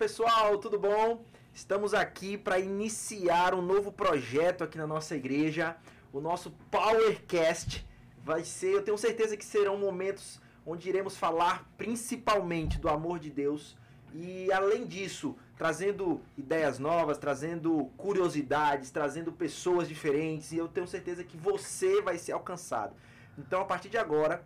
pessoal, tudo bom? Estamos aqui para iniciar um novo projeto aqui na nossa igreja, o nosso Powercast. Vai ser, eu tenho certeza que serão momentos onde iremos falar principalmente do amor de Deus e, além disso, trazendo ideias novas, trazendo curiosidades, trazendo pessoas diferentes, e eu tenho certeza que você vai ser alcançado. Então, a partir de agora,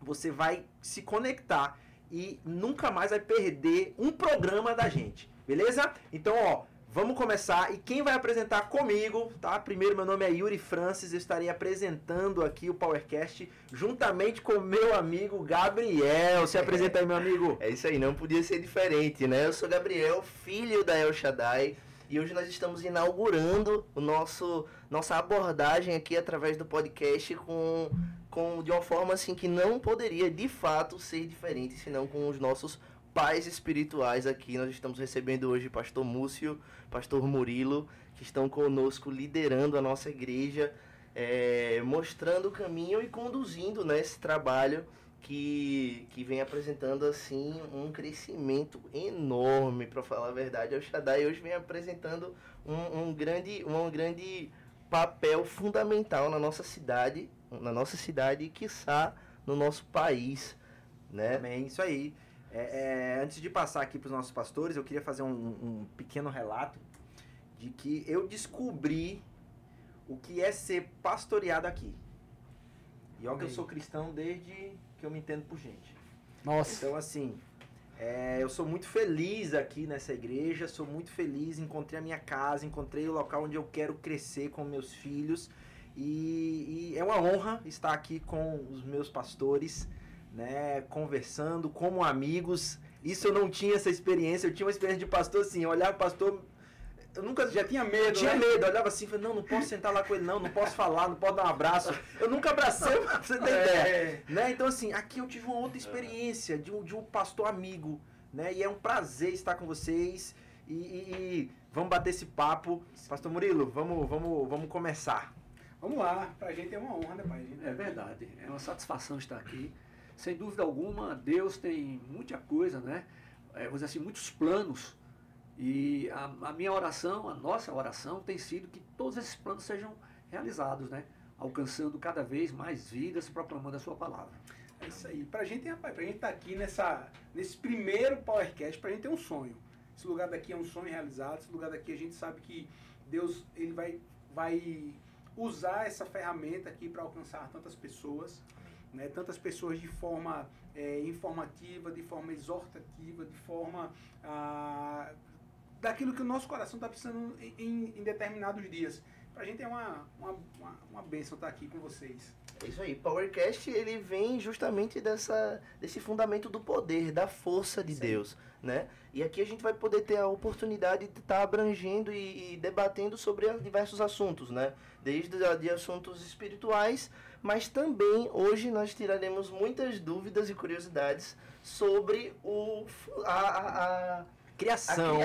você vai se conectar e nunca mais vai perder um programa da gente, beleza? Então, ó, vamos começar. E quem vai apresentar comigo, tá? Primeiro, meu nome é Yuri Francis, eu estarei apresentando aqui o Powercast juntamente com meu amigo Gabriel. Se apresenta aí, meu amigo. É isso aí, não podia ser diferente, né? Eu sou Gabriel, filho da El Shaddai, e hoje nós estamos inaugurando nossa abordagem aqui através do podcast de uma forma assim que não poderia de fato ser diferente, senão com os nossos pais espirituais aqui. Nós estamos recebendo hoje Pastor Múcio, Pastor Murilo, que estão conosco liderando a nossa igreja, mostrando o caminho e conduzindo, né, esse trabalho que vem apresentando assim um crescimento enorme, para falar a verdade. O Shaddai hoje vem apresentando um grande papel fundamental na nossa cidade e quiçá no nosso país, né? Amém, isso aí. Antes de passar aqui para os nossos pastores, eu queria fazer um pequeno relato de que eu descobri o que é ser pastoreado aqui. E olha que eu sou cristão desde que eu me entendo por gente. Nossa. Então, assim, eu sou muito feliz aqui nessa igreja, sou muito feliz, encontrei a minha casa, encontrei o local onde eu quero crescer com meus filhos. E é uma honra estar aqui com os meus pastores, né, conversando como amigos. Isso eu não tinha essa experiência. Eu tinha uma experiência de pastor assim, eu olhava o pastor, eu nunca já tinha medo. Tinha medo, eu olhava assim, falei, não posso sentar lá com ele, não posso falar, não posso dar um abraço. Eu nunca abracei, pra você ter ideia, né? Então assim, aqui eu tive uma outra experiência de um pastor amigo, né? E é um prazer estar com vocês e vamos bater esse papo. Pastor Murilo, vamos começar. Vamos lá, pra gente é uma honra, né, pai? É verdade, é uma satisfação estar aqui. Sem dúvida alguma, Deus tem muita coisa, né? Vou dizer assim, muitos planos. E a minha oração, a nossa oração, tem sido que todos esses planos sejam realizados, né? Alcançando cada vez mais vidas, proclamando a sua palavra. É isso aí. Pra gente, rapaz, pra gente estar aqui nesse primeiro Powercast, pra gente é um sonho. Esse lugar daqui é um sonho realizado. Esse lugar daqui a gente sabe que Deus ele vai usar essa ferramenta aqui para alcançar tantas pessoas, né? Tantas pessoas de forma informativa, de forma exortativa, de forma daquilo que o nosso coração está precisando em determinados dias. Para a gente é uma bênção estar aqui com vocês. É isso aí, Powercast ele vem justamente desse fundamento do poder, da força de Deus, né? E aqui a gente vai poder ter a oportunidade de estar abrangendo e debatendo sobre diversos assuntos, né? Desde de assuntos espirituais, mas também hoje nós tiraremos muitas dúvidas e curiosidades sobre a criação,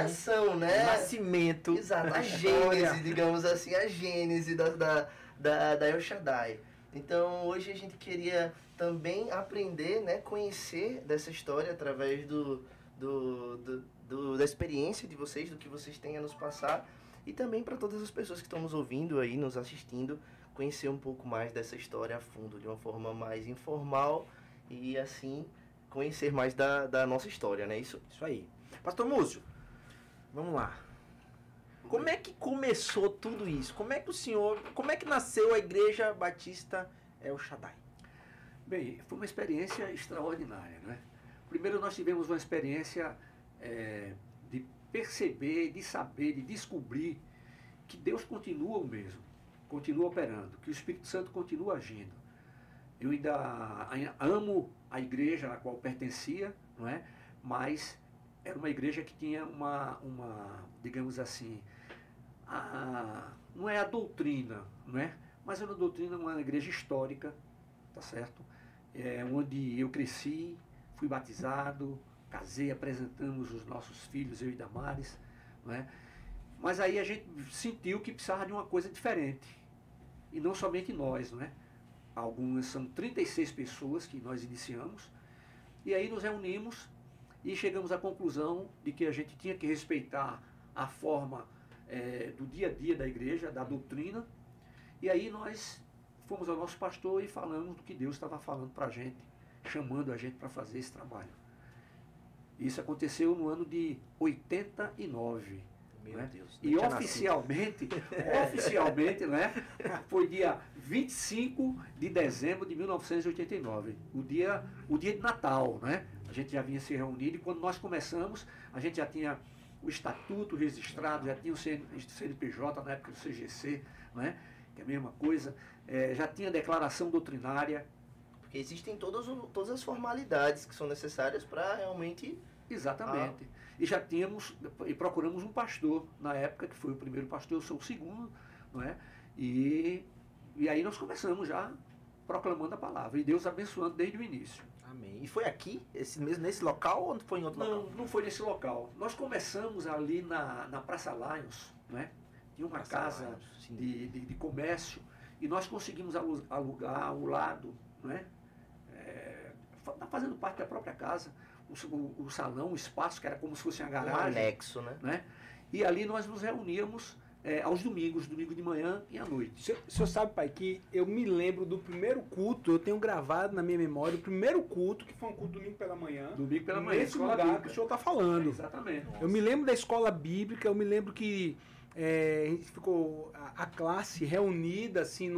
né? O nascimento. Exato, a gênese, digamos assim, a gênese da El Shaddai. Então, hoje a gente queria também aprender, né, conhecer dessa história através da experiência de vocês, do que vocês têm a nos passar, e também para todas as pessoas que estão nos ouvindo aí, nos assistindo, conhecer um pouco mais dessa história a fundo, de uma forma mais informal e assim conhecer mais da nossa história, né? Isso aí. Pastor Múcio, vamos lá. Como é que começou tudo isso? Como é que nasceu a Igreja Batista El Shaddai? Bem, foi uma experiência extraordinária, né? Primeiro nós tivemos uma experiência de perceber, de saber, de descobrir que Deus continua o mesmo, continua operando, que o Espírito Santo continua agindo. Eu ainda amo a igreja a qual pertencia, não é? Mas era uma igreja que tinha digamos assim, não é a doutrina, não é? Mas era uma doutrina, uma igreja histórica, tá certo? Onde eu cresci, fui batizado, casei, apresentamos os nossos filhos, eu e Damares, não é? Mas aí a gente sentiu que precisava de uma coisa diferente. E não somente nós, não é? São 36 pessoas que nós iniciamos, e aí nos reunimos e chegamos à conclusão de que a gente tinha que respeitar a forma do dia a dia da igreja, da doutrina, e aí nós fomos ao nosso pastor e falamos do que Deus estava falando para a gente, chamando a gente para fazer esse trabalho. Isso aconteceu no ano de 89. Meu né? Deus. E oficialmente, né, foi dia 25 de dezembro de 1989, o dia de Natal, né? A gente já vinha se reunindo e quando nós começamos, a gente já tinha o estatuto registrado, já tinha o CNPJ na época do CGC, né? Que é a mesma coisa, já tinha declaração doutrinária. Porque existem todas as formalidades que são necessárias para realmente... Exatamente. E já tínhamos, e procuramos um pastor na época, que foi o primeiro pastor, eu sou o segundo, não é? E aí nós começamos já proclamando a palavra, e Deus abençoando desde o início. Amém. E foi aqui, nesse local, ou foi em outro local? Não foi nesse local. Nós começamos ali na Praça Lions, né? Tinha uma Praça casa Lions, sim. de comércio, e nós conseguimos alugar ao lado, né? Tá fazendo parte da própria casa, o salão, o espaço, que era como se fosse uma garagem. Um anexo, né? E ali nós nos reuníamos aos domingos, domingo de manhã e à noite. O senhor sabe, pai, que eu me lembro do primeiro culto, eu tenho gravado na minha memória, o primeiro culto, que foi um culto domingo pela manhã. Domingo pela manhã, Nesse escola lugar bíblica. que o senhor está falando. Exatamente. Eu me lembro da escola bíblica, eu me lembro que a gente ficou, a classe reunida assim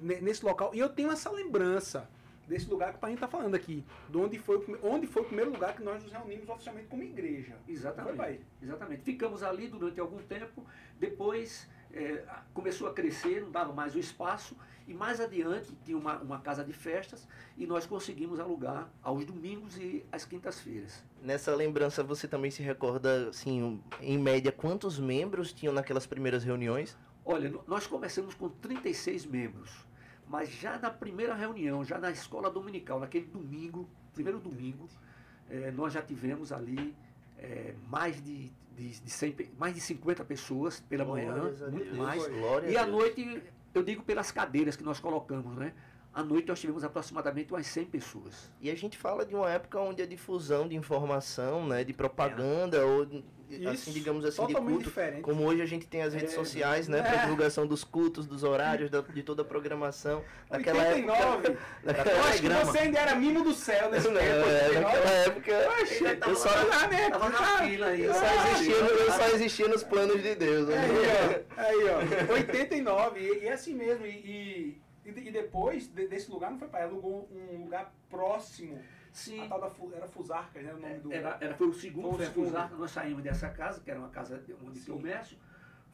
nesse local. E eu tenho essa lembrança desse lugar que o pai está falando aqui, onde foi o primeiro lugar que nós nos reunimos oficialmente como igreja. Exatamente. Foi, pai? Exatamente. Ficamos ali durante algum tempo, depois começou a crescer, não dava mais o espaço, e mais adiante tinha uma casa de festas, e nós conseguimos alugar aos domingos e às quintas-feiras. Nessa lembrança você também se recorda, assim, em média, quantos membros tinham naquelas primeiras reuniões? Olha, nós começamos com 36 membros, mas já na primeira reunião, já na escola dominical, naquele domingo, primeiro domingo, nós já tivemos ali mais de 50 pessoas pela manhã, muito mais. E à noite, eu digo pelas cadeiras que nós colocamos, né? À noite nós tivemos aproximadamente umas 100 pessoas. E a gente fala de uma época onde a difusão de informação, né, de propaganda, ou assim, digamos assim, de culto, diferente. como hoje a gente tem as redes sociais, né, para divulgação dos cultos, dos horários, de toda a programação. Naquela 89, época, eu acho que você ainda era mimo do céu nesse tempo. 89. Naquela época, eu só Tava na fila aí. eu só existia nos planos de Deus. Né? Aí, ó. 89, e é assim mesmo. E depois desse lugar, não foi pai, alugou um lugar próximo. Sim. A tal era Fusarca, né? O nome do. Foi o segundo, Foi foi o a segundo. Fusarca. Nós saímos dessa casa, que era uma casa onde tinha comércio,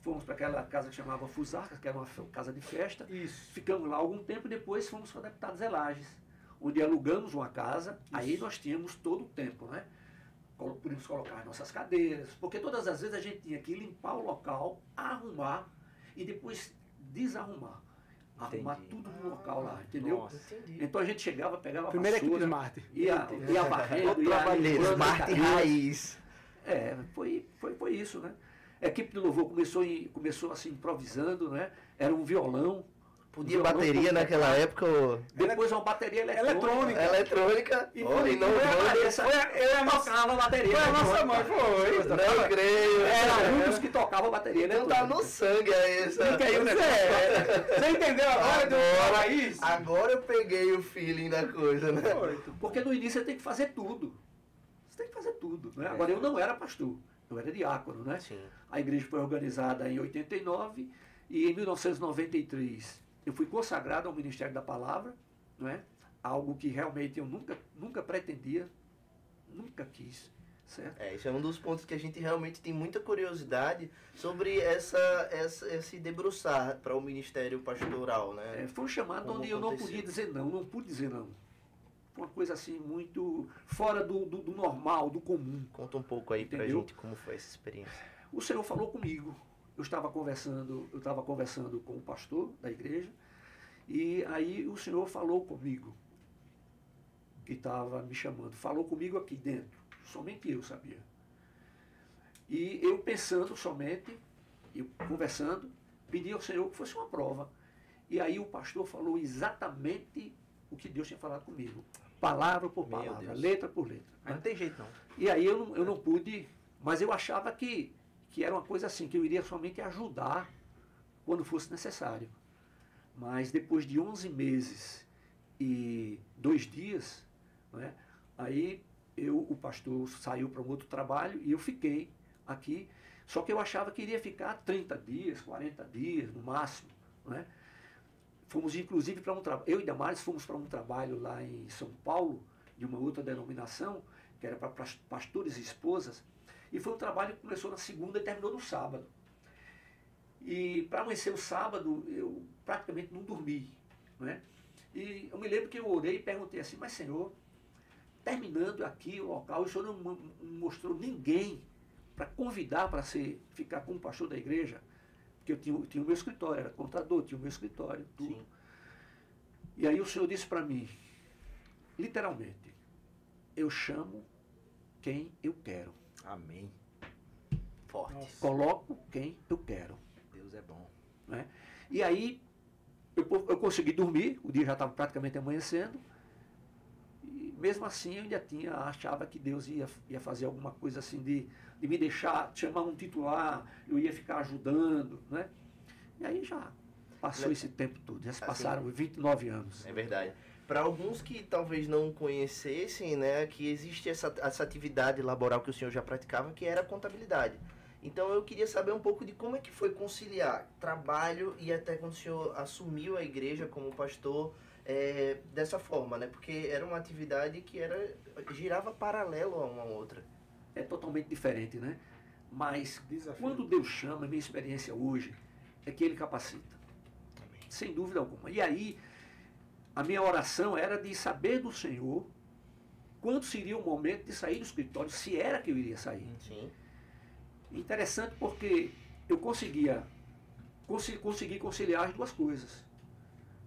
fomos para aquela casa que chamava Fusarca, que era uma casa de festa. Isso. Ficamos lá algum tempo e depois fomos para o Deputado Zelages, onde alugamos uma casa. Aí nós tínhamos todo o tempo, né? Podíamos colocar as nossas cadeiras, porque todas as vezes a gente tinha que limpar o local, arrumar e depois desarrumar. Arrumar Entendi. tudo no local lá, entendeu? Nossa. Então a gente chegava, pegava a Primeira equipe vassoura, Smart. ia varrendo, Outro ia trabalheiro, limpando as Smart cadeiras. Raiz. Foi isso, né? A equipe de louvor começou assim, improvisando, né? Era um violão. Podia violão bateria com naquela teclado. época, ou Depois uma bateria eletrônica. eletrônica, E olha, foi- não foi a vou, Vanessa. Eu tocava a bateria Foi a nossa eletrônica. mãe, foi. não creio. Era um dos que tocava a bateria Então eletrônica. tá no sangue aí essa. Fica aí o negócio. Você entendeu agora do raiz? Agora eu peguei o feeling da coisa, né? Foi. Porque no início você tem que fazer tudo. Você tem que fazer tudo, né? Agora eu não era pastor, eu era diácono, né? Sim. A igreja foi organizada em 89 e em 1993 eu fui consagrado ao Ministério da Palavra, não é? Algo que realmente eu nunca pretendia, nunca quis, certo? Isso é um dos pontos que a gente realmente tem muita curiosidade sobre esse debruçar para o ministério pastoral, né? Foi um chamado Como onde eu não aconteceu? podia dizer não pude dizer não. Foi uma coisa assim muito fora do normal, do comum. Conta um pouco aí pra Entendeu? gente como foi essa experiência. O Senhor falou comigo. Eu estava conversando com o pastor da igreja, e aí o Senhor falou comigo, que estava me chamando, falou comigo aqui dentro, somente eu sabia. E eu pensando somente, eu conversando, pedi ao Senhor que fosse uma prova. E aí o pastor falou exatamente o que Deus tinha falado comigo. palavra por Meu palavra, Deus. letra por letra. Aí não tem jeito não. E aí eu não pude, mas eu achava que era uma coisa assim, que eu iria somente ajudar quando fosse necessário. Mas depois de 11 meses e 2 dias, né, aí o pastor saiu para um outro trabalho e eu fiquei aqui. Só que eu achava que iria ficar 30 dias, 40 dias no máximo. Né? Fomos inclusive para um trabalho, eu e Damares fomos para um trabalho lá em São Paulo, de uma outra denominação, que era para pastores e esposas, e foi um trabalho que começou na segunda e terminou no sábado. E para amanhecer o sábado, eu praticamente não dormi. Né? E eu me lembro que eu orei e perguntei assim, mas Senhor, terminando aqui o local, o Senhor não mostrou ninguém para convidar para ficar como pastor da igreja, porque eu tinha o meu escritório, era contador, tinha o meu escritório, tudo. Sim. E aí o Senhor disse para mim, literalmente, eu chamo quem eu quero. Amém. Forte. Nossa. Coloco quem eu quero. Deus é bom. Né? E aí eu consegui dormir, o dia já estava praticamente amanhecendo, e mesmo assim eu ainda achava que Deus ia fazer alguma coisa assim de me deixar, chamar um titular, eu ia ficar ajudando, né? E aí já passou esse tempo todo, já se passaram 29 anos. É verdade. Para alguns que talvez não conhecessem, né, que existe essa atividade laboral que o senhor já praticava, que era a contabilidade. Então eu queria saber um pouco de como é que foi conciliar trabalho e até quando o senhor assumiu a igreja como pastor, dessa forma, né? Porque era uma atividade que girava paralelo a uma outra. É totalmente diferente, né? Mas Desafio. quando Deus chama, a minha experiência hoje é que Ele capacita. Sem dúvida alguma. E aí, a minha oração era de saber do Senhor quando seria o momento de sair do escritório, se era que eu iria sair. Sim. Interessante porque eu consegui conciliar as duas coisas.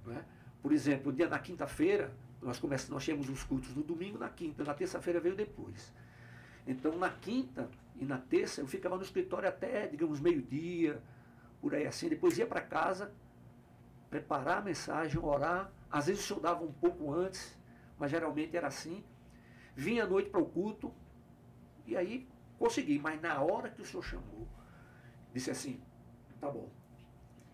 Né? Por exemplo, na quinta-feira, nós tínhamos os cultos no domingo, na quinta, na terça-feira veio depois. Então, na quinta e na terça, eu ficava no escritório até, digamos, meio-dia, por aí assim. Depois ia para casa, preparar a mensagem, orar. Às vezes o senhor dava um pouco antes, mas geralmente era assim. Vinha à noite para o culto, e aí consegui. Mas na hora que o senhor chamou, disse assim, tá bom,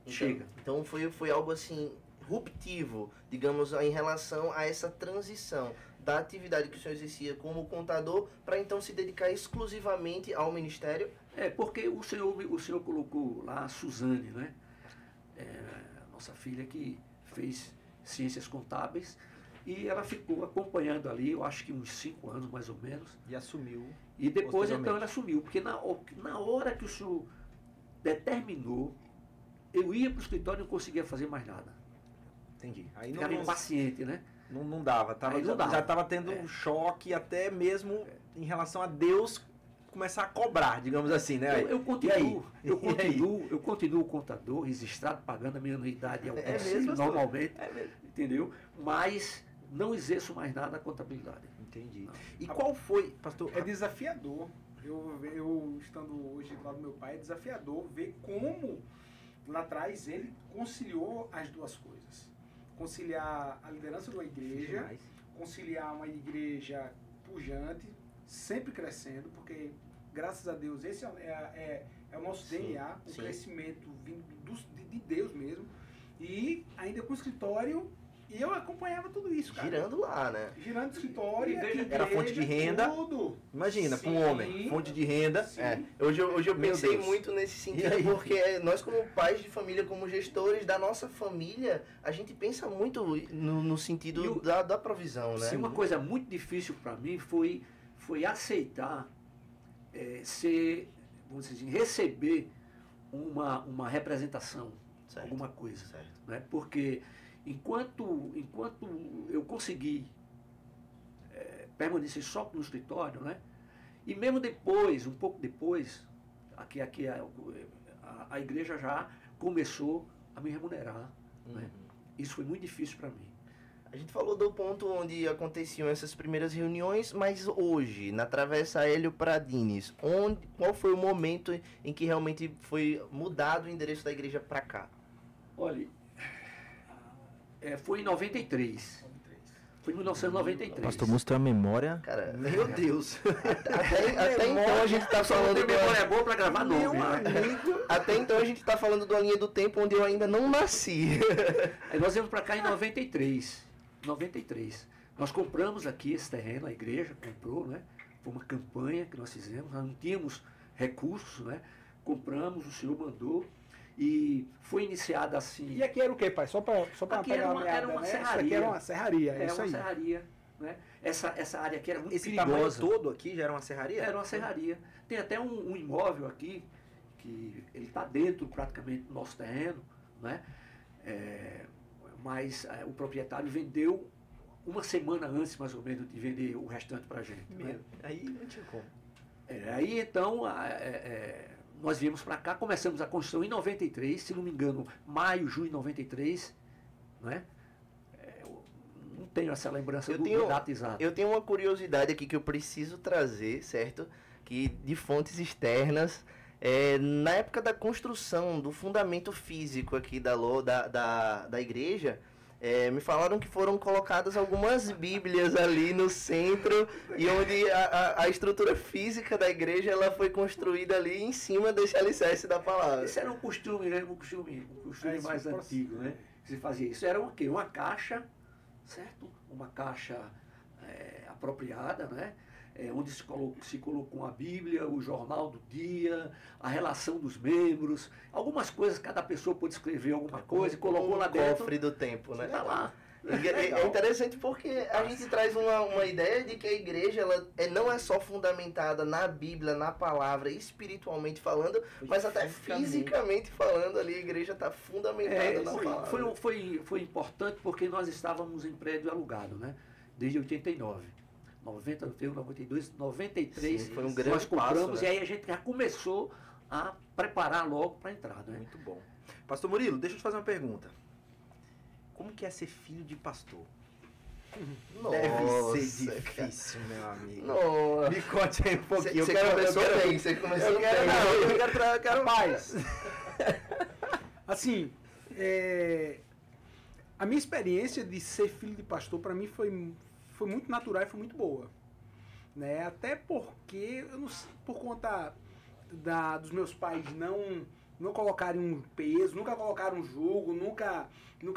chega. Então foi algo assim, ruptivo, digamos, em relação a essa transição da atividade que o senhor exercia como contador para então se dedicar exclusivamente ao ministério. Porque o senhor colocou lá a Suzane, né? Nossa filha que fez ciências contábeis, e ela ficou acompanhando ali, eu acho que uns 5 anos mais ou menos. E assumiu. E depois então ela assumiu, porque na hora que o senhor determinou, eu ia para o escritório e não conseguia fazer mais nada. Entendi. Aí não, Ficava impaciente, né? não dava. Já estava tendo um choque até mesmo em relação a Deus começar a cobrar, digamos assim, né? Eu continuo contador, registrado, pagando a minha anuidade ao mesmo, normalmente, entendeu? Mas não exerço mais nada a contabilidade. Entendi. E qual foi, pastor? É desafiador. Eu estando hoje lá do meu pai, é desafiador ver como lá atrás ele conciliou as duas coisas. Conciliar a liderança de uma igreja, Demais. conciliar uma igreja pujante, sempre crescendo, porque graças a Deus esse é o nosso Sim, DNA, o sim. crescimento vindo de Deus mesmo, e ainda com o escritório, e eu acompanhava tudo isso, cara. Girando lá, né? Girando o escritório, E veja, igreja, era fonte de renda. tudo. Imagina, para um Sim. homem, fonte de renda. Sim. Hoje eu Meu pensei Deus. muito nesse E sentido, aí? porque nós como pais de família, como gestores da nossa família, a gente pensa muito no sentido da provisão, né? Sim, uma coisa muito difícil para mim foi aceitar vamos dizer assim, receber uma representação, Certo. alguma coisa. Certo. Né? Porque enquanto eu consegui permanecer só no escritório, né? E mesmo depois, um pouco depois, aqui a igreja já começou a me remunerar. Né? Isso foi muito difícil para mim. A gente falou do ponto onde aconteciam essas primeiras reuniões, mas hoje, na Travessa Hélio Pradines, qual foi o momento em que realmente foi mudado o endereço da igreja para cá? Olha, foi em 93. Foi em 1993. Pastor Múcio tem uma memória. Cara, Meu Deus. até então a gente tá falando Tem memória boa pra gravar nome, Meu né? amigo. Até então a gente tá falando da linha do tempo onde eu ainda não nasci. Aí nós viemos para cá em 93. 93. Nós compramos aqui esse terreno, a igreja comprou, né? Foi uma campanha que nós fizemos, nós não tínhamos recursos, né? Compramos, o senhor mandou e foi iniciada assim. E aqui era o quê, pai? Só para Aqui pegar era uma- a meada, era uma né? serraria. Isso aqui era uma serraria, é É isso uma aí. serraria, né? Essa área aqui era muito Esse tamanho perigosa. todo aqui já era uma serraria? Era uma serraria. Tem até um imóvel aqui, que ele está dentro praticamente do nosso terreno, né? Mas o proprietário vendeu uma semana antes, mais ou menos, de vender o restante para a gente. Né? Meu, aí não tinha como. Aí então nós viemos para cá, começamos a construção em 93, se não me engano, maio, junho de 93, né? Eu não tenho essa lembrança da data exata. Eu tenho uma curiosidade aqui que eu preciso trazer, certo? Que de fontes externas, na época da construção do fundamento físico aqui da igreja, me falaram que foram colocadas algumas bíblias ali no centro e onde a estrutura física da igreja ela foi construída ali em cima desse alicerce da palavra. Esse era um costume, né? Um costume Isso mais foi antigo, né? Que se fazia isso. Era o quê? Uma caixa, certo? Uma caixa apropriada, né? Onde se colocou a Bíblia, o jornal do dia, a relação dos membros, algumas coisas, cada pessoa pôde escrever alguma coisa e colocou lá dentro. Cofre do tempo, né? Tá lá. É interessante porque a gente traz uma ideia de que a igreja ela não é só fundamentada na Bíblia, na palavra, espiritualmente falando, mas até fisicamente falando ali, a igreja está fundamentada na palavra. Foi importante porque nós estávamos em prédio alugado, né? Desde 89. 90, 92, 93, Sim, foi um grande nós compramos passo, né? E aí a gente já começou a preparar logo para entrar, né? Muito bom. Pastor Murilo, deixa eu te fazer uma pergunta. Como que é ser filho de pastor? Deve ser difícil, meu amigo. Nossa. Me conte aí um pouquinho. Você começou bem. Eu quero mais. Assim, a minha experiência de ser filho de pastor, para mim, foi muito natural e foi muito boa. Né? Até porque, eu não sei, por conta dos meus pais não colocarem um peso, nunca colocaram um julgo, nunca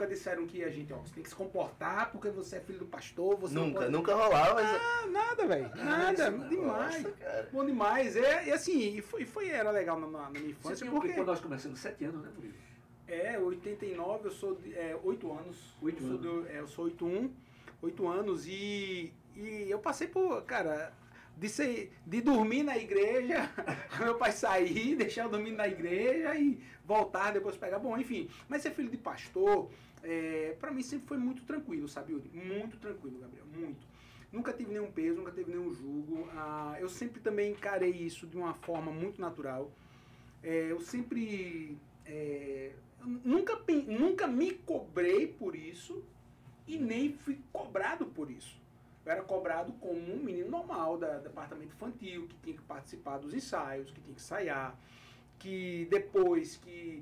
disseram que a gente, você tem que se comportar porque você é filho do pastor, você Nunca rolava, mas... Ah, nada, velho. Nada, Isso, demais. nossa, bom demais. E assim, era legal na minha infância, porque... Quando nós começamos, 7 anos, né, Murilo? 89, eu sou de 8 anos. Eu sou 8 anos e eu passei por, cara, de dormir na igreja, meu pai sair, deixar eu dormir na igreja e voltar, depois pegar, bom, enfim. Mas ser filho de pastor, pra mim sempre foi muito tranquilo, sabe, Yuri? Muito tranquilo, Gabriel, muito. Nunca tive nenhum peso, nunca teve nenhum jugo. Eu sempre também encarei isso de uma forma muito natural. Eu sempre... nunca me cobrei por isso e nem fui cobrado por isso. Eu era cobrado como um menino normal do departamento infantil, que tinha que participar dos ensaios, que tinha que ensaiar, que depois que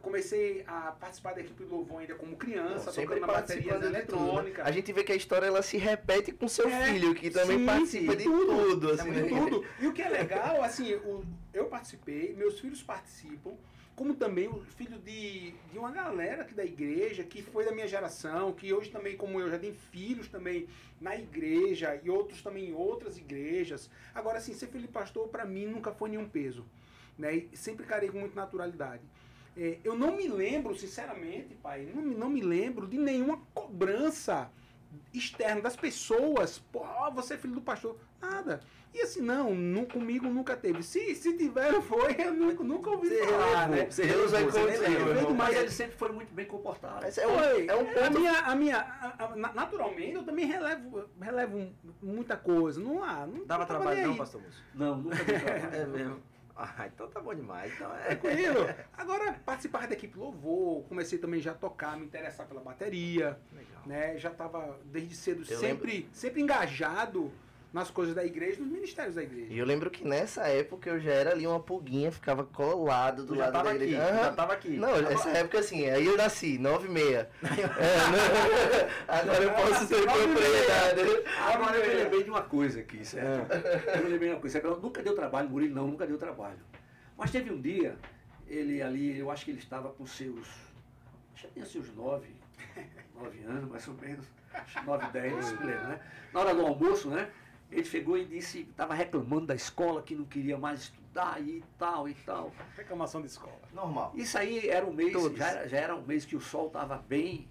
comecei a participar da equipe do louvor ainda como criança, tocando na bateria eletrônica. A gente vê que a história ela se repete com seu filho, que também sim, participa de tudo. Assim, de tudo. E o que é legal, assim, eu participei, meus filhos participam, como também o filho de uma galera aqui da igreja, que foi da minha geração, que hoje também, como eu, já tem filhos também na igreja e outros também em outras igrejas. Agora, assim, ser filho de pastor, para mim, nunca foi nenhum peso, né? E sempre carei com muita naturalidade. Eu não me lembro, sinceramente, pai, não me lembro de nenhuma cobrança externa das pessoas. Pô, você é filho do pastor. Nada. E assim, comigo nunca teve. Se tiver, foi, eu nunca ouvi falar, né? Deus vai contigo. Mas ele sempre foi muito bem comportado. Naturalmente, eu também relevo muita coisa. Não dava trabalho não, pastor Múcio? Não, nunca deu trabalho. É mesmo. Então tá bom demais. Então tranquilo. Agora, participar da equipe louvor, comecei também já a tocar, me interessar pela bateria. Legal. Né? Já estava desde cedo sempre engajado nas coisas da igreja, nos ministérios da igreja. E eu lembro que nessa época eu já era ali uma pulguinha, ficava colado do Tu já lado tava da aqui, igreja. tu já Aham. tava aqui. Não, nessa época assim, aí eu nasci, 9h30. Agora eu posso ter 9h30. propriedade. Agora eu me lembrei de uma coisa aqui, certo? Eu me lembrei de uma coisa, certo? Nunca deu trabalho, Murilo não, nunca deu trabalho. Mas teve um dia, ele ali, eu acho que ele estava com seus, acho que tinha seus 9 anos, mais ou menos, acho que 9, 10, não se lembra, né? Na hora do almoço, né? Ele chegou e disse, estava reclamando da escola, que não queria mais estudar e tal e tal. Reclamação de escola. Normal. Isso aí era um mês, Todos. já era um mês que o sol estava bem,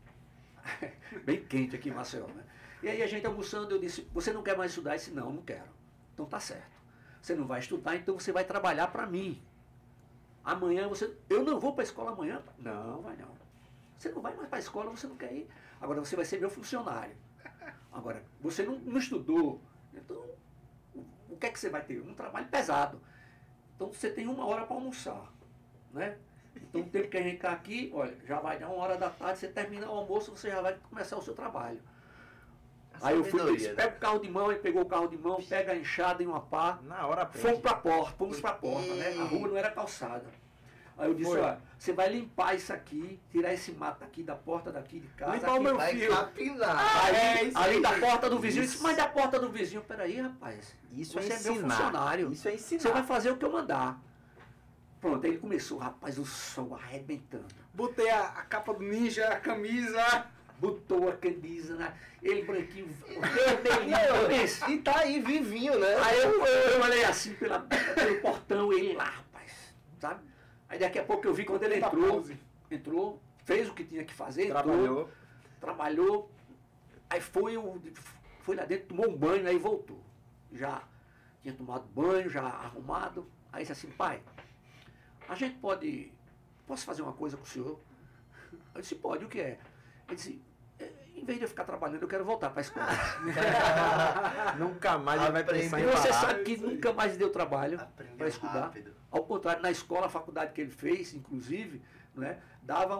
bem quente aqui em Maceió, né? E aí a gente almoçando, eu disse, você não quer mais estudar? Eu disse, não, não quero. Então tá certo. Você não vai estudar, então você vai trabalhar para mim. Amanhã você... Eu não vou para a escola amanhã? Não, vai não. Você não vai mais para a escola, você não quer ir. Agora você vai ser meu funcionário. Agora, você não estudou, então o que é que você vai ter? Um trabalho pesado. Então você tem 1 hora para almoçar, né? Então o tempo que a gente está aqui, olha, já vai dar 1 hora da tarde, você termina o almoço, você já vai começar o seu trabalho. Aí eu fui, disse, pega o carro de mão, ele pegou o carro de mão, pega a enxada e uma pá, Na hora aprende. fomos para a porta, né? A rua não era calçada. Aí eu disse, olha, você vai limpar isso aqui, tirar esse mato aqui da porta daqui de casa. Limpar o aqui, meu Vai fio. capinar. ali, isso ali aí. da porta do vizinho, eu Isso. disse, mas da porta do vizinho, peraí, rapaz, Isso você é é meu ensinar. funcionário. Isso é ensinar. Você vai fazer o que eu mandar. Pronto, aí ele começou, rapaz, o sol arrebentando. Botei a capa do ninja, a camisa. Botou a camisa, né? Ele branquinho, vermelhinho, esse. E tá aí, vivinho, né? Aí eu olhei assim pelo portão, ele lá, rapaz, sabe? Aí daqui a pouco eu vi quando ele entrou, fez o que tinha que fazer, entrou, trabalhou, aí foi lá dentro, tomou um banho, aí voltou. Já tinha tomado banho, já arrumado. Aí disse assim, pai, a gente posso fazer uma coisa com o senhor? Eu disse, pode, o que é? Ele disse, em vez de eu ficar trabalhando, eu quero voltar para a escola. Nunca mais ele vai pensar E em você parar. sabe que nunca mais deu trabalho Aprendeu para estudar. rápido. Ao contrário, na escola, a faculdade que ele fez, inclusive, né, dava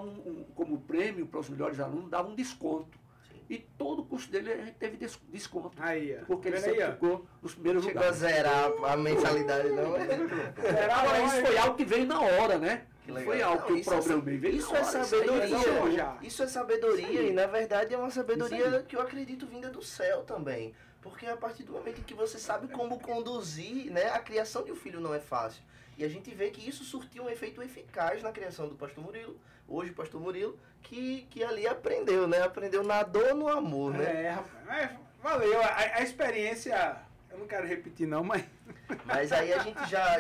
como prêmio para os melhores alunos, dava um desconto. Sim. E todo o curso dele a gente teve desconto. Aí, ó. Porque ele Vendo aí, sempre ó. ficou nos primeiros Chegou a lugares. zerar a mensalidade, não? Agora, isso foi algo que veio na hora, né? Que Não legal. foi algo que Não, eu isso é programei. Veio Isso na é hora. sabedoria. aí já. Isso é sabedoria e na verdade é uma Isso sabedoria aí. que eu acredito vinda do céu também. Porque a partir do momento em que você sabe como conduzir, né, a criação de um filho não é fácil. E a gente vê que isso surtiu um efeito eficaz na criação do pastor Murilo, hoje o pastor Murilo, que ali aprendeu, né? Aprendeu na dor no amor, né? É, rapaz. Valeu. A experiência, eu não quero repetir não, mas Mas aí a gente já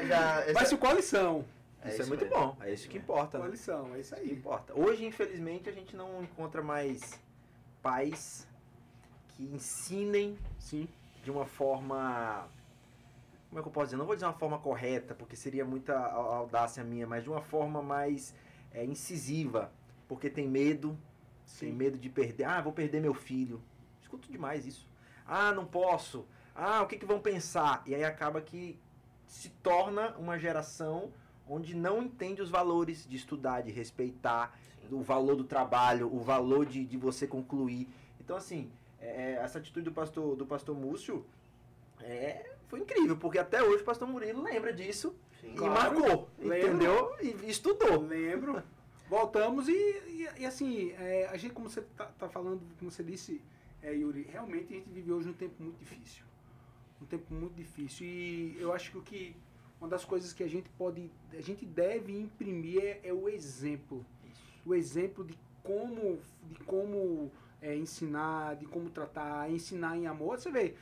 mas ficou a lição. Isso é muito mesmo. bom. É isso que importa, Ficou a né? lição, é isso Que aí. importa. Hoje, infelizmente, a gente não encontra mais pais que ensinem Sim. de uma forma... Como é que eu posso dizer? Não vou dizer uma forma correta, porque seria muita audácia minha, mas de uma forma mais incisiva. Porque tem medo de perder. Ah, vou perder meu filho. Escuto demais isso. Ah, não posso. Ah, o que vão pensar? E aí acaba que se torna uma geração onde não entende os valores de estudar, de respeitar, o valor do trabalho, o valor de você concluir. Então, assim, essa atitude do pastor Múcio foi incrível, porque até hoje o pastor Murilo lembra disso Sim. e Claro. marcou, Lembro. entendeu? E estudou. Lembro. Voltamos e assim, a gente, como você tá falando, como você disse, Yuri, realmente a gente vive hoje um tempo muito difícil. Um tempo muito difícil. E eu acho que uma das coisas que a gente deve imprimir é o exemplo. O exemplo de como ensinar, de como tratar, ensinar em amor. Você vê,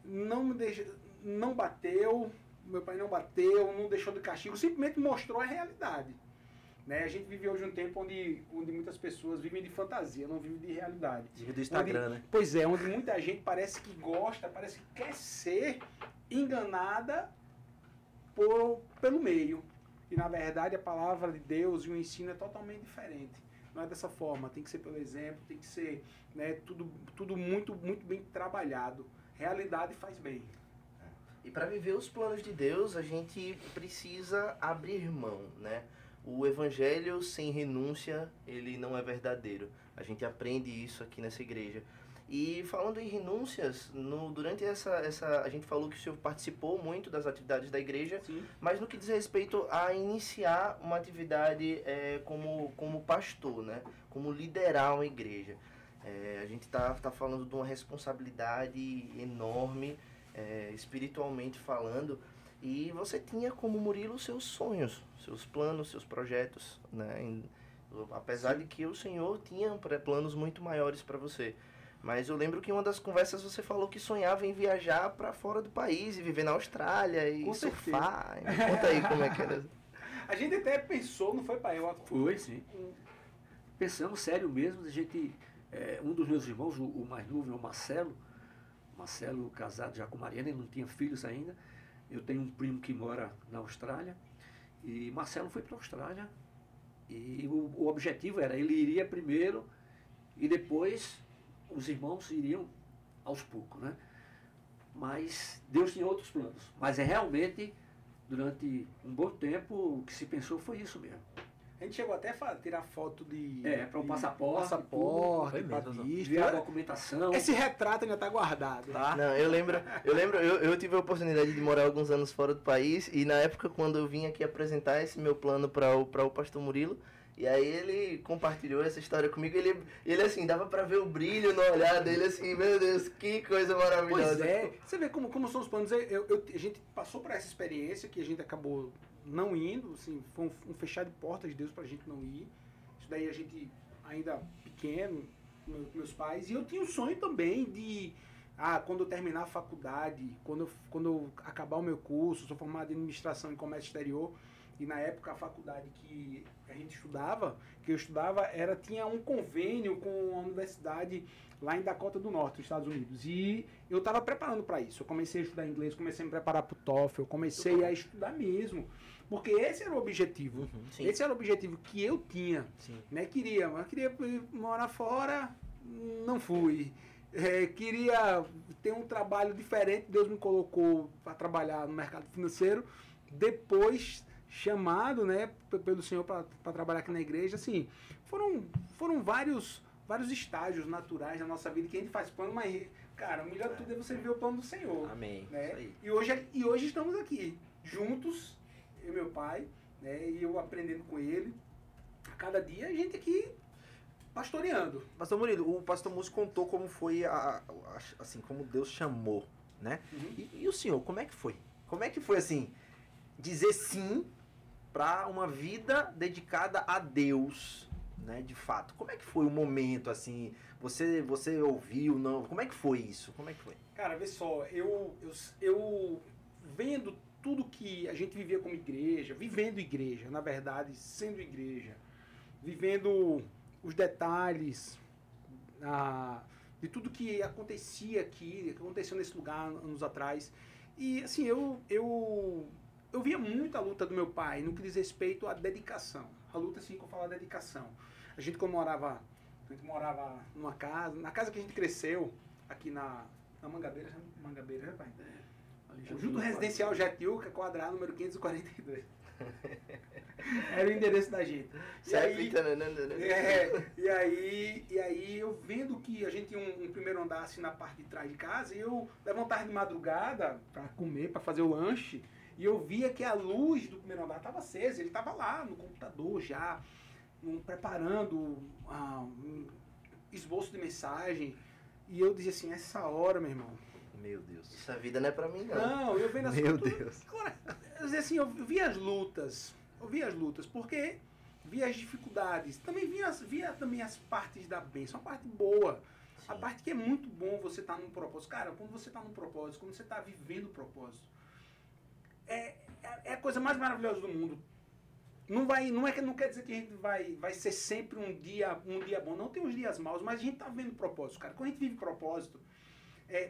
não bateu, meu pai não bateu, não deixou de castigo, simplesmente mostrou a realidade. Né? A gente vive hoje um tempo onde muitas pessoas vivem de fantasia, não vivem de realidade. Vive do Instagram, né? Pois é, onde muita gente parece que gosta, parece que quer ser enganada pelo meio. E na verdade a palavra de Deus e o ensino é totalmente diferente. Não é dessa forma, tem que ser pelo exemplo, tem que ser, né, tudo muito, muito bem trabalhado. Realidade faz bem. E para viver os planos de Deus, a gente precisa abrir mão, né? O evangelho sem renúncia, ele não é verdadeiro. A gente aprende isso aqui nessa igreja. E falando em renúncias, durante a gente falou que o senhor participou muito das atividades da igreja, Sim. mas no que diz respeito a iniciar uma atividade como pastor, né? Como liderar uma igreja. A gente tá falando de uma responsabilidade enorme, espiritualmente falando, e você tinha como Murilo seus sonhos, seus planos, seus projetos, né? Apesar de que o Senhor tinha planos muito maiores para você. Mas eu lembro que em uma das conversas você falou que sonhava em viajar para fora do país e viver na Austrália e Com surfar. Conta aí como é que era. A gente até pensou, não foi, pai? Foi, sim. Pensamos sério mesmo, a gente, um dos meus irmãos, o mais novo é o Marcelo casado já com Mariana, ele não tinha filhos ainda. Eu tenho um primo que mora na Austrália e Marcelo foi para a Austrália e o objetivo era, ele iria primeiro e depois os irmãos iriam aos poucos, né? Mas Deus tinha outros planos. Mas realmente, durante um bom tempo, o que se pensou foi isso mesmo. A gente chegou até a tirar foto de... Para o passaporte, passaporte, tudo. pra enviar a vista. documentação. Esse retrato ainda tá guardado. Tá? Não, eu tive a oportunidade de morar alguns anos fora do país e na época quando eu vim aqui apresentar esse meu plano para o pastor Murilo, e aí ele compartilhou essa história comigo, ele assim, dava para ver o brilho no olhar dele, assim, meu Deus, que coisa maravilhosa. Pois é, você vê como são os planos. A gente passou por essa experiência que a gente acabou não indo, assim, foi um fechar de portas de Deus pra gente não ir. Isso daí a gente ainda pequeno, com meus pais, e eu tinha um sonho também de, quando eu terminar a faculdade, quando eu acabar o meu curso, sou formado em administração e comércio exterior, e na época a faculdade que eu estudava, tinha um convênio com a universidade lá em Dakota do Norte, nos Estados Unidos. E eu estava preparando para isso. Eu comecei a estudar inglês, comecei a me preparar para o TOEFL, eu comecei a estudar mesmo. Porque esse era o objetivo. Sim. Esse era o objetivo que eu tinha. Sim. Né? Queria morar fora, não fui. Queria ter um trabalho diferente, Deus me colocou para trabalhar no mercado financeiro. Depois chamado, né, pelo Senhor para trabalhar aqui na igreja, assim, foram vários estágios naturais na nossa vida que a gente faz plano, mas, cara, o melhor de tudo é você ver o plano do Senhor. Amém. Né? Isso aí. E hoje estamos aqui, juntos, eu e meu pai, né, e eu aprendendo com ele. A cada dia a gente aqui pastoreando. Pastor Murilo, o pastor Múcio contou como foi, assim, como Deus chamou, né? Uhum. E o senhor, como é que foi? Como é que foi, assim, dizer sim para uma vida dedicada a Deus, né, de fato? Como é que foi o momento, assim, você ouviu, não? Como é que foi isso? Como é que foi? Cara, vê só, eu vendo tudo que a gente vivia como igreja, vivendo igreja, na verdade, sendo igreja, vivendo os detalhes de tudo que acontecia aqui, que aconteceu nesse lugar anos atrás. E, assim, eu via muito a luta do meu pai no que diz respeito à dedicação. A luta, assim, que eu falo, a dedicação. A gente morava numa casa, na casa que a gente cresceu, aqui na Mangabeira, rapaz. Junto Residencial Jatiuca, quadrado número 542. Era o endereço da gente. E aí eu vendo que a gente tinha um primeiro andar assim na parte de trás de casa, e eu levantava de madrugada para comer, para fazer o lanche, e eu via que a luz do primeiro andar estava acesa, ele estava lá no computador já, preparando um esboço de mensagem, e eu dizia assim, essa hora, meu irmão, Meu Deus. Essa vida não é pra mim, não. não, eu vendo as Meu lutas. Deus. Claro, eu dizia assim, eu via as lutas, porque via as dificuldades, também via também as partes da bênção, a parte boa, a parte que é muito bom você estar num propósito. Cara, quando você está num propósito, quando você está vivendo o propósito, é a coisa mais maravilhosa do mundo. Não quer dizer que a gente vai ser sempre um dia bom, não, tem uns dias maus, mas a gente está vendo propósito, cara. Quando a gente vive propósito,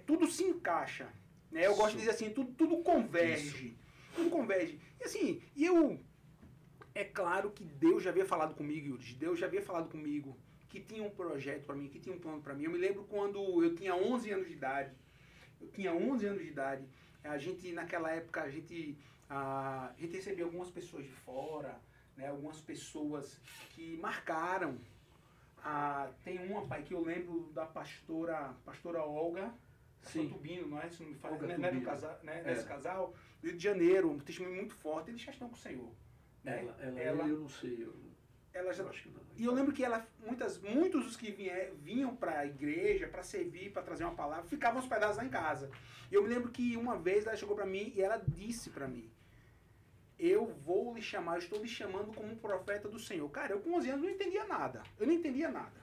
tudo se encaixa, né? Eu gosto de dizer assim, tudo converge. Isso. Tudo converge. E assim, é claro que Deus já havia falado comigo, Yuri. Deus já havia falado comigo que tinha um projeto para mim, que tinha um plano para mim. Eu me lembro quando eu tinha 11 anos de idade. Naquela época, a gente recebia algumas pessoas de fora, né? Algumas pessoas que marcaram Tem uma, pai, que eu lembro da pastora Olga Tubino, não é? Se não me fala, né? Do casal, né? Nesse casal, Rio de Janeiro, um testemunho muito forte, eles já estão com o Senhor. Né? Ela eu não sei. Ela já, eu acho que não. E eu lembro que muitos dos que vinham para a igreja, para servir, para trazer uma palavra, ficavam hospedados lá em casa. E eu me lembro que uma vez ela chegou para mim e ela disse para mim: eu vou lhe chamar, eu estou lhe chamando como um profeta do Senhor. Cara, eu com 11 anos não entendia nada. Eu não entendia nada.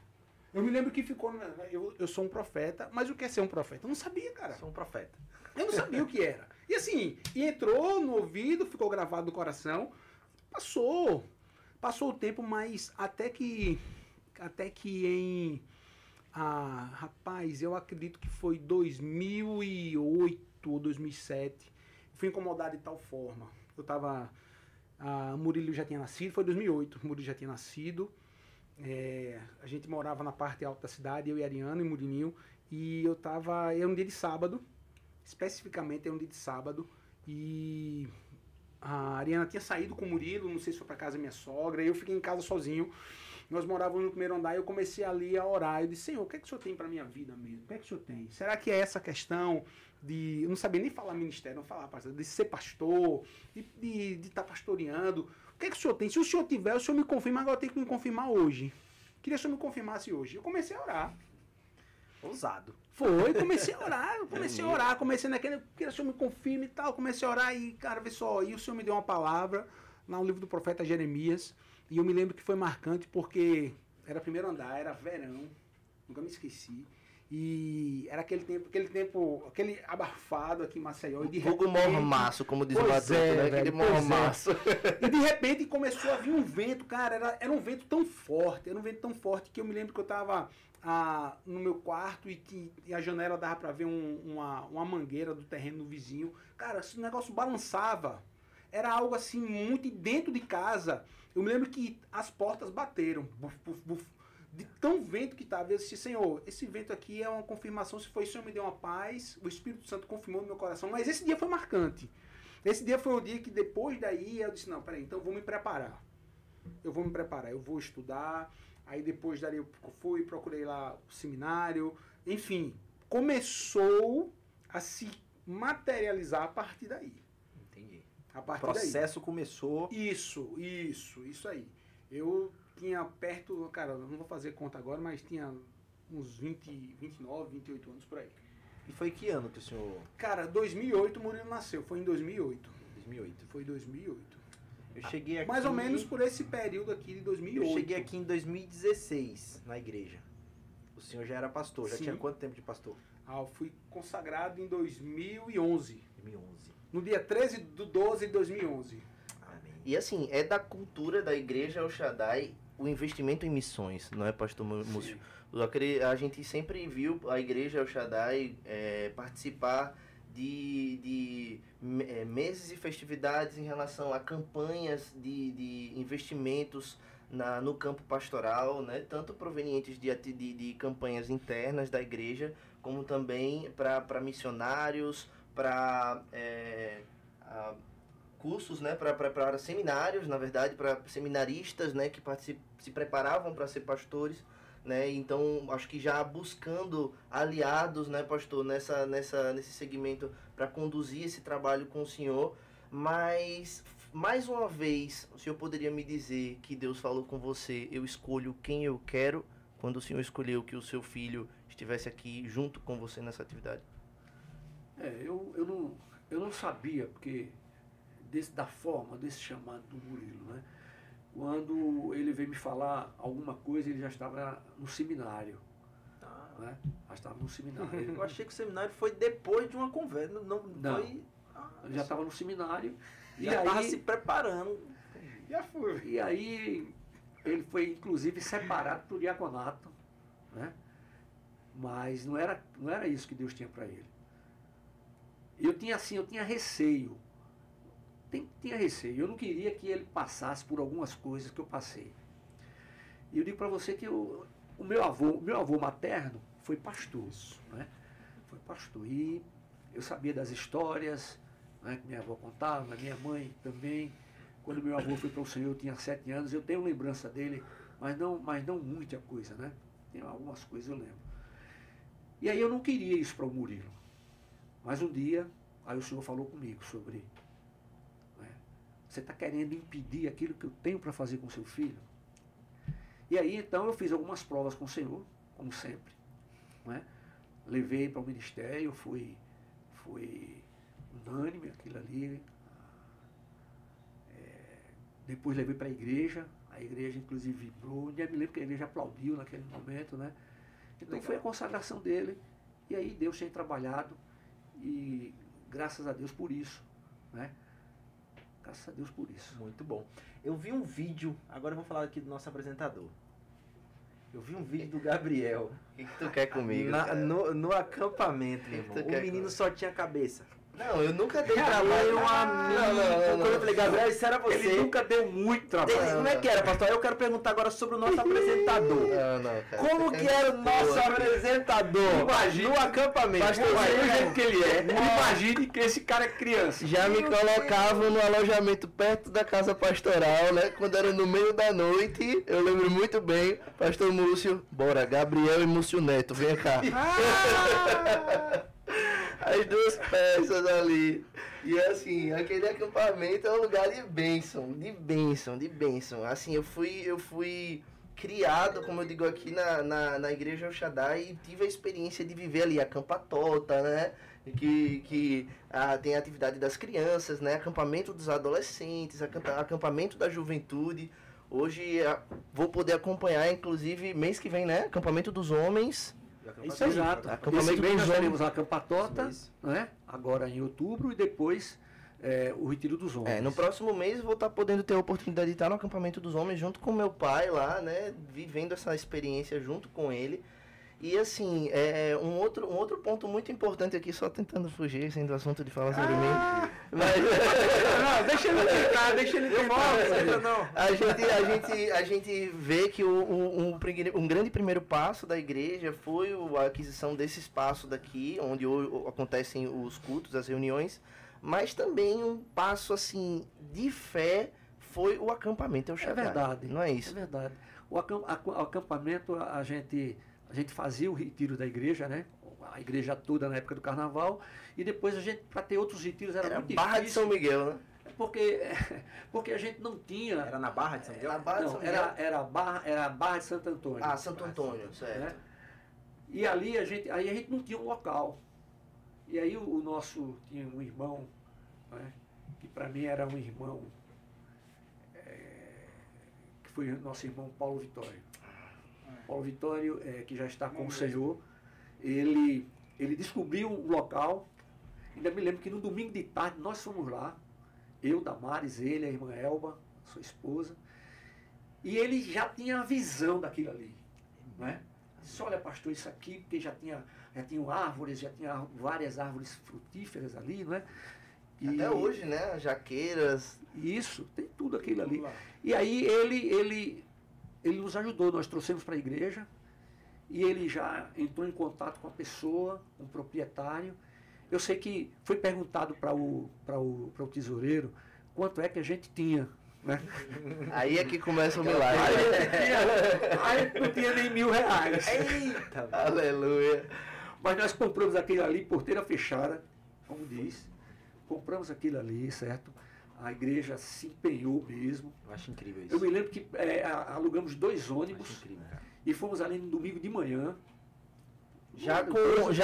Eu me lembro que ficou, eu sou um profeta, mas o que é ser um profeta? Eu não sabia, cara. Sou um profeta. Eu não sabia o que era. E assim, entrou no ouvido, ficou gravado no coração, passou o tempo, mas até que rapaz, eu acredito que foi 2008 ou 2007, fui incomodado de tal forma. Eu tava, Murilo já tinha nascido, foi 2008, Murilo já tinha nascido, a gente morava na parte alta da cidade, eu e Ariano e Murilinho, e era um dia de sábado, especificamente era um dia de sábado, e a Ariana tinha saído com o Murilo, não sei se foi para casa da minha sogra, e eu fiquei em casa sozinho. Nós morávamos no primeiro andar e eu comecei ali a orar. Eu disse: Senhor, o que é que o Senhor tem para minha vida mesmo? O que é que o Senhor tem? Será que é essa questão de... Eu não sabia nem falar ministério, não falar, pastor, de ser pastor, de estar pastoreando. O que é que o Senhor tem? Se o Senhor tiver, o Senhor me confirma, agora tem que me confirmar hoje. Queria que o Senhor me confirmasse hoje. Eu comecei a orar. Ousado. Foi, comecei a orar, comecei naquele, queria que o Senhor me confirme e tal, comecei a orar e, cara, vê só, e o Senhor me deu uma palavra lá no livro do profeta Jeremias, e eu me lembro que foi marcante porque era primeiro andar, era verão, nunca me esqueci, e era aquele abafado aqui em Maceió, e de fogo repente... mormaço, como diz o Pois Batuta, é, né? velho, Aquele pois é. mormaço. E de repente começou a vir um vento, cara, era um vento tão forte, que eu me lembro que eu tava no meu quarto e a janela dava pra ver uma mangueira do terreno do vizinho. Cara, esse negócio balançava. Era algo assim, muito dentro de casa. Eu me lembro que as portas bateram. Buf, buf, buf, de tão vento que estava. Eu disse: Senhor, esse vento aqui é uma confirmação. Se foi o Senhor me deu uma paz, o Espírito Santo confirmou no meu coração. Mas esse dia foi marcante. Esse dia foi o dia que depois daí eu disse: não, peraí, então eu vou me preparar. Eu vou estudar. Aí depois dali eu fui, procurei lá o seminário. Enfim, começou a se materializar a partir daí. Entendi. A partir O processo começou... Isso aí. Eu tinha perto, cara, não vou fazer conta agora, mas tinha uns 29, 28 anos por aí. E foi que ano que o senhor... Cara, 2008 o Murilo nasceu, foi em 2008. 2008. Foi 2008. Eu cheguei aqui... Mais ou menos por esse período aqui de 2008. Eu cheguei aqui em 2016, na igreja. O senhor já era pastor, já Sim. tinha quanto tempo de pastor? Eu fui consagrado em 2011. 2011. No dia 13/12 de 2011. Amém. E assim, é da cultura da igreja El Shaddai o investimento em missões, não é, pastor Múcio? A gente sempre viu a igreja El Shaddai participar de meses e festividades em relação a campanhas de investimentos no campo pastoral, né? Tanto provenientes de campanhas internas da igreja, como também para missionários, para cursos, né? Para seminários, na verdade, para seminaristas, né? Que se preparavam para ser pastores. Né? Então, acho que já buscando aliados, né, pastor, nesse segmento para conduzir esse trabalho com o senhor. Mas, mais uma vez, o senhor poderia me dizer que Deus falou com você: eu escolho quem eu quero, quando o senhor escolheu que o seu filho estivesse aqui junto com você nessa atividade? Eu não sabia, porque da forma desse chamado do Murilo, né? Quando ele veio me falar alguma coisa, ele já estava no seminário. Né? Já estava no seminário. Eu achei que o seminário foi depois de uma conversa. Não. Foi... Ele já estava no seminário. Já estava se preparando. Já fui. E aí ele foi, inclusive, separado para o diaconato. Né? Mas não era isso que Deus tinha para ele. Eu tinha receio. Tinha receio. Eu não queria que ele passasse por algumas coisas que eu passei. E eu digo para você que o meu avô materno foi pastor. Né? Foi pastor. E eu sabia das histórias, né, que minha avó contava, minha mãe também. Quando meu avô foi para o Senhor, eu tinha 7 anos. Eu tenho lembrança dele mas não muita coisa, né? Tem algumas coisas eu lembro. E aí eu não queria isso para o Murilo. Mas um dia, aí o Senhor falou comigo sobre, né, você está querendo impedir aquilo que eu tenho para fazer com seu filho? E aí então eu fiz algumas provas com o Senhor, como sempre, né? Levei para o ministério, foi unânime aquilo ali. Depois levei para a igreja inclusive vibrou, e eu me lembro que a igreja aplaudiu naquele momento, né? Então Legal. foi a consagração dele, e aí Deus tem trabalhado, e graças a Deus por isso, né? Graças a Deus por isso. Muito bom. Eu vi um vídeo, agora eu vou falar aqui do nosso apresentador. Eu vi um vídeo do Gabriel O que tu quer comigo? cara? no acampamento, meu que irmão. tu O quer menino comigo? só tinha cabeça. Não, eu nunca dei Meu trabalho. amigo, Não. quando eu falei, Gabriel, isso era você. Ele nunca deu muito trabalho. Como é que era, pastor? Eu quero perguntar agora sobre o nosso apresentador. Não, cara. Como que era o nosso apresentador Imagina. no acampamento? Pastor, Imagina do o jeito que ele é, imagine que esse cara é criança. Já me colocavam no alojamento perto da casa pastoral, né? Quando era no meio da noite, eu lembro muito bem, pastor Múcio, bora, Gabriel e Múcio Neto, vem cá. As duas peças ali. E assim, aquele acampamento é um lugar de bênção, de bênção, de bênção. Assim, eu fui criado, como eu digo aqui, na igreja El Shaddai, e tive a experiência de viver ali, acampatota, né? Que tem a atividade das crianças, né? Acampamento dos adolescentes, acampamento da juventude. Hoje vou poder acompanhar, inclusive, mês que vem, né? Acampamento dos homens. Isso aí. Exato. Acampamento Esse mês nós dos teremos a Acampatota, Isso. né? Agora em outubro, e depois o Retiro dos Homens. No próximo mês vou estar podendo ter a oportunidade de estar no acampamento dos homens junto com meu pai lá, né? Vivendo essa experiência junto com ele. E assim, um outro ponto muito importante aqui, só tentando fugir, sendo o assunto de falar sobre mim. Mas Não, deixa ele tentar, deixa ele tentar. Não. a gente vê que um grande primeiro passo da igreja foi a aquisição desse espaço daqui, onde acontecem os cultos, as reuniões, mas também um passo assim de fé foi o acampamento El Shaddai. verdade. Não é É isso? verdade. O acampamento, a gente fazia o retiro da igreja, né? A igreja toda na época do carnaval, e depois a gente, para ter outros retiros, era muito Barra de difícil. São Miguel, né? Porque a gente não tinha. Era na Barra de São Miguel? Na Barra de Não, São Miguel. era a Barra de Santo Antônio. Ah, Santo Antônio, certo. Né? E ali a gente não tinha um local. E aí o nosso tinha um irmão, né, que para mim era um irmão, que foi o nosso irmão Paulo Vitório. Paulo Vitório, que já está com o Senhor, ele descobriu um local. Ainda me lembro que no domingo de tarde nós fomos lá, eu, Damares, ele, a irmã Elba, sua esposa, e ele já tinha a visão daquilo ali, né? Disse, olha, pastor, isso aqui, porque já tinham árvores, já tinha várias árvores frutíferas ali, não é? Até hoje, né? Jaqueiras. Isso, tem tudo aquilo ali. Vamos lá. E aí ele nos ajudou, nós trouxemos para a igreja, e ele já entrou em contato com a pessoa, um proprietário. Eu sei que foi perguntado para o tesoureiro quanto é que a gente tinha, né? Aí é que começa o milagre. Aí não tinha nem R$1.000. Eita! Aleluia. Mas nós compramos aquilo ali, porteira fechada, como diz. Compramos aquilo ali, certo? A igreja se empenhou mesmo. Eu acho incrível isso. Eu me lembro que alugamos 2 Eu ônibus acho incrível, cara. e fomos ali no domingo de manhã. Já com Dois,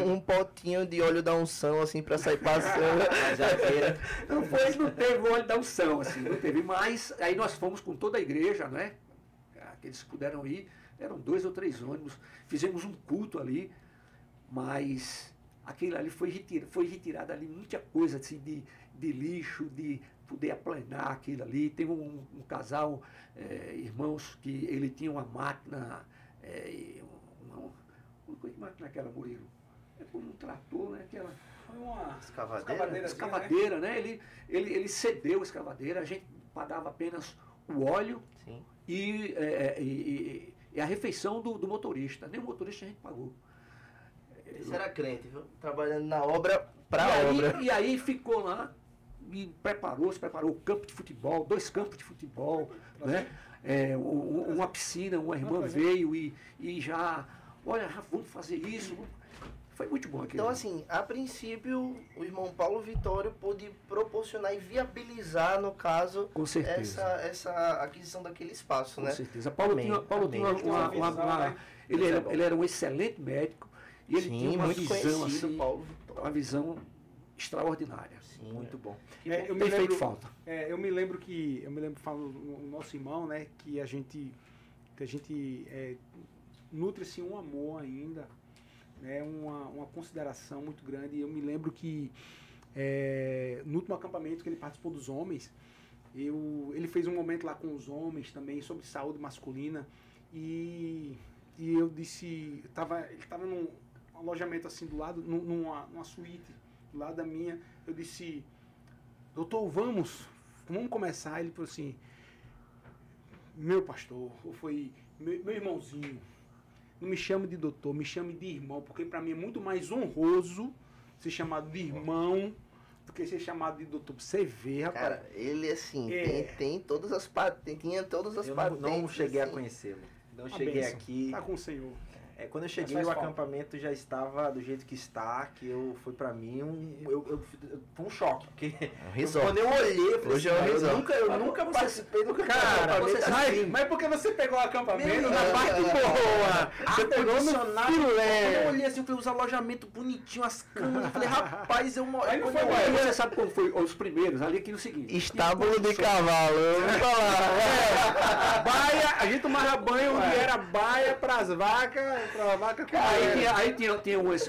um potinho de óleo da unção, assim, pra sair passando. Jaqueira. Não teve óleo da unção, assim, não teve. Mas aí nós fomos com toda a igreja, né? Aqueles que puderam ir, eram 2 ou 3 ônibus. Fizemos um culto ali, mas aquilo ali foi retirado ali muita coisa assim, de lixo, de poder aplanar aquilo ali. Tem um casal, irmãos, que ele tinha uma máquina, que máquina é aquela, Murilo? É como um trator, né? Aquela Foi uma Escavadeira? escavadeira, né? Ele cedeu a escavadeira, a gente pagava apenas o óleo Sim. e a refeição do motorista. Nem o motorista a gente pagou. Esse era crente, viu? Trabalhando na obra pra e obra. Aí, e aí ficou lá e se preparou o campo de futebol, 2 campos de futebol, né? uma piscina, uma irmã veio e já, olha, vamos fazer isso. Foi muito bom aquilo. Então, assim, a princípio, o irmão Paulo Vitório pôde proporcionar e viabilizar, no caso, Com certeza. essa aquisição daquele espaço, Com né? certeza. Paulo Amém, tinha amém. ele era um excelente médico e ele tinha uma muito visão conhecido, assim, Paulo Vitório. uma visão extraordinária. Sim, Muito bom. Eu me Tem feito lembro, falta. eu me lembro falando o nosso irmão, né, que a gente nutre assim um amor ainda, né, uma consideração muito grande. E eu me lembro que no último acampamento que ele participou dos homens, ele fez um momento lá com os homens também sobre saúde masculina e eu disse, ele estava num alojamento assim do lado, numa suíte do lado da minha. Eu disse, doutor, vamos começar. Ele falou assim, meu pastor, ou foi meu irmãozinho, não me chame de doutor, me chame de irmão, porque para mim é muito mais honroso ser chamado de irmão do que ser chamado de doutor. Pra você ver, rapaz. Cara, ele, assim, tem todas as patentes, tinha todas as Eu patentes. não cheguei a assim. conhecê-lo. Não Uma cheguei bênção. aqui. Tá com o Senhor. Quando eu cheguei, Mas o faz falta. acampamento já estava do jeito que está, foi pra mim foi um choque. Porque resort. quando eu olhei, eu falei Hoje assim, é um eu resort. nunca participei do Cara, acampamento assim. mas porque você pegou o acampamento na Meu parte Deus. boa. Você pegou no Ar-condicionado. filé. Quando eu olhei assim, eu falei, os alojamentos bonitinhos, as camas. Eu falei, rapaz, eu moro. Aí não quando foi eu bom. olhei, Você sabe quando foi os primeiros? Ali aqui no seguinte. Estábulo de cavalo, eu vou falar. Baia, a gente tomava banho onde era baia pras vacas, pra vaca comer. Aí tinha uns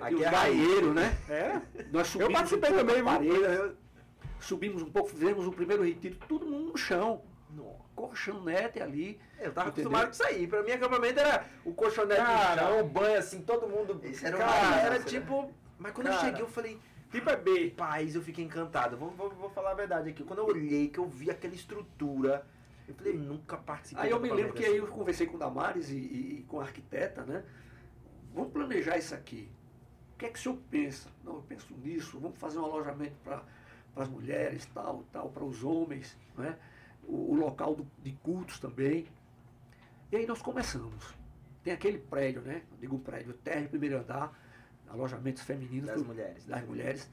Aqui é banheiros, né? É? Nós subimos participei um pouco também, a viu? parede, subimos um pouco, fizemos o primeiro retiro, todo mundo no chão. Colchonete ali. Eu tava Entendeu? acostumado com isso aí. Pra mim, acampamento era o colchonete no Cara, chão, o banho assim, todo mundo. Esse era o Cara, mais era massa, tipo. Mas quando eu Cara, cheguei, eu falei, Tipo é B. paz, eu fiquei encantado. Vou falar a verdade aqui. Quando eu olhei, que eu vi aquela estrutura, eu falei, nunca participei. Aí eu de me lembro que acampamento aí eu conversei com o Damares e com a arquiteta, né? Vamos planejar isso aqui. O que é que o senhor pensa? Não, eu penso nisso, vamos fazer um alojamento para as mulheres, tal, para os homens, né? O local de cultos também. E aí nós começamos. Tem aquele prédio, né? Eu digo prédio, térreo, primeiro andar, alojamentos femininos. Das mulheres. Das mulheres.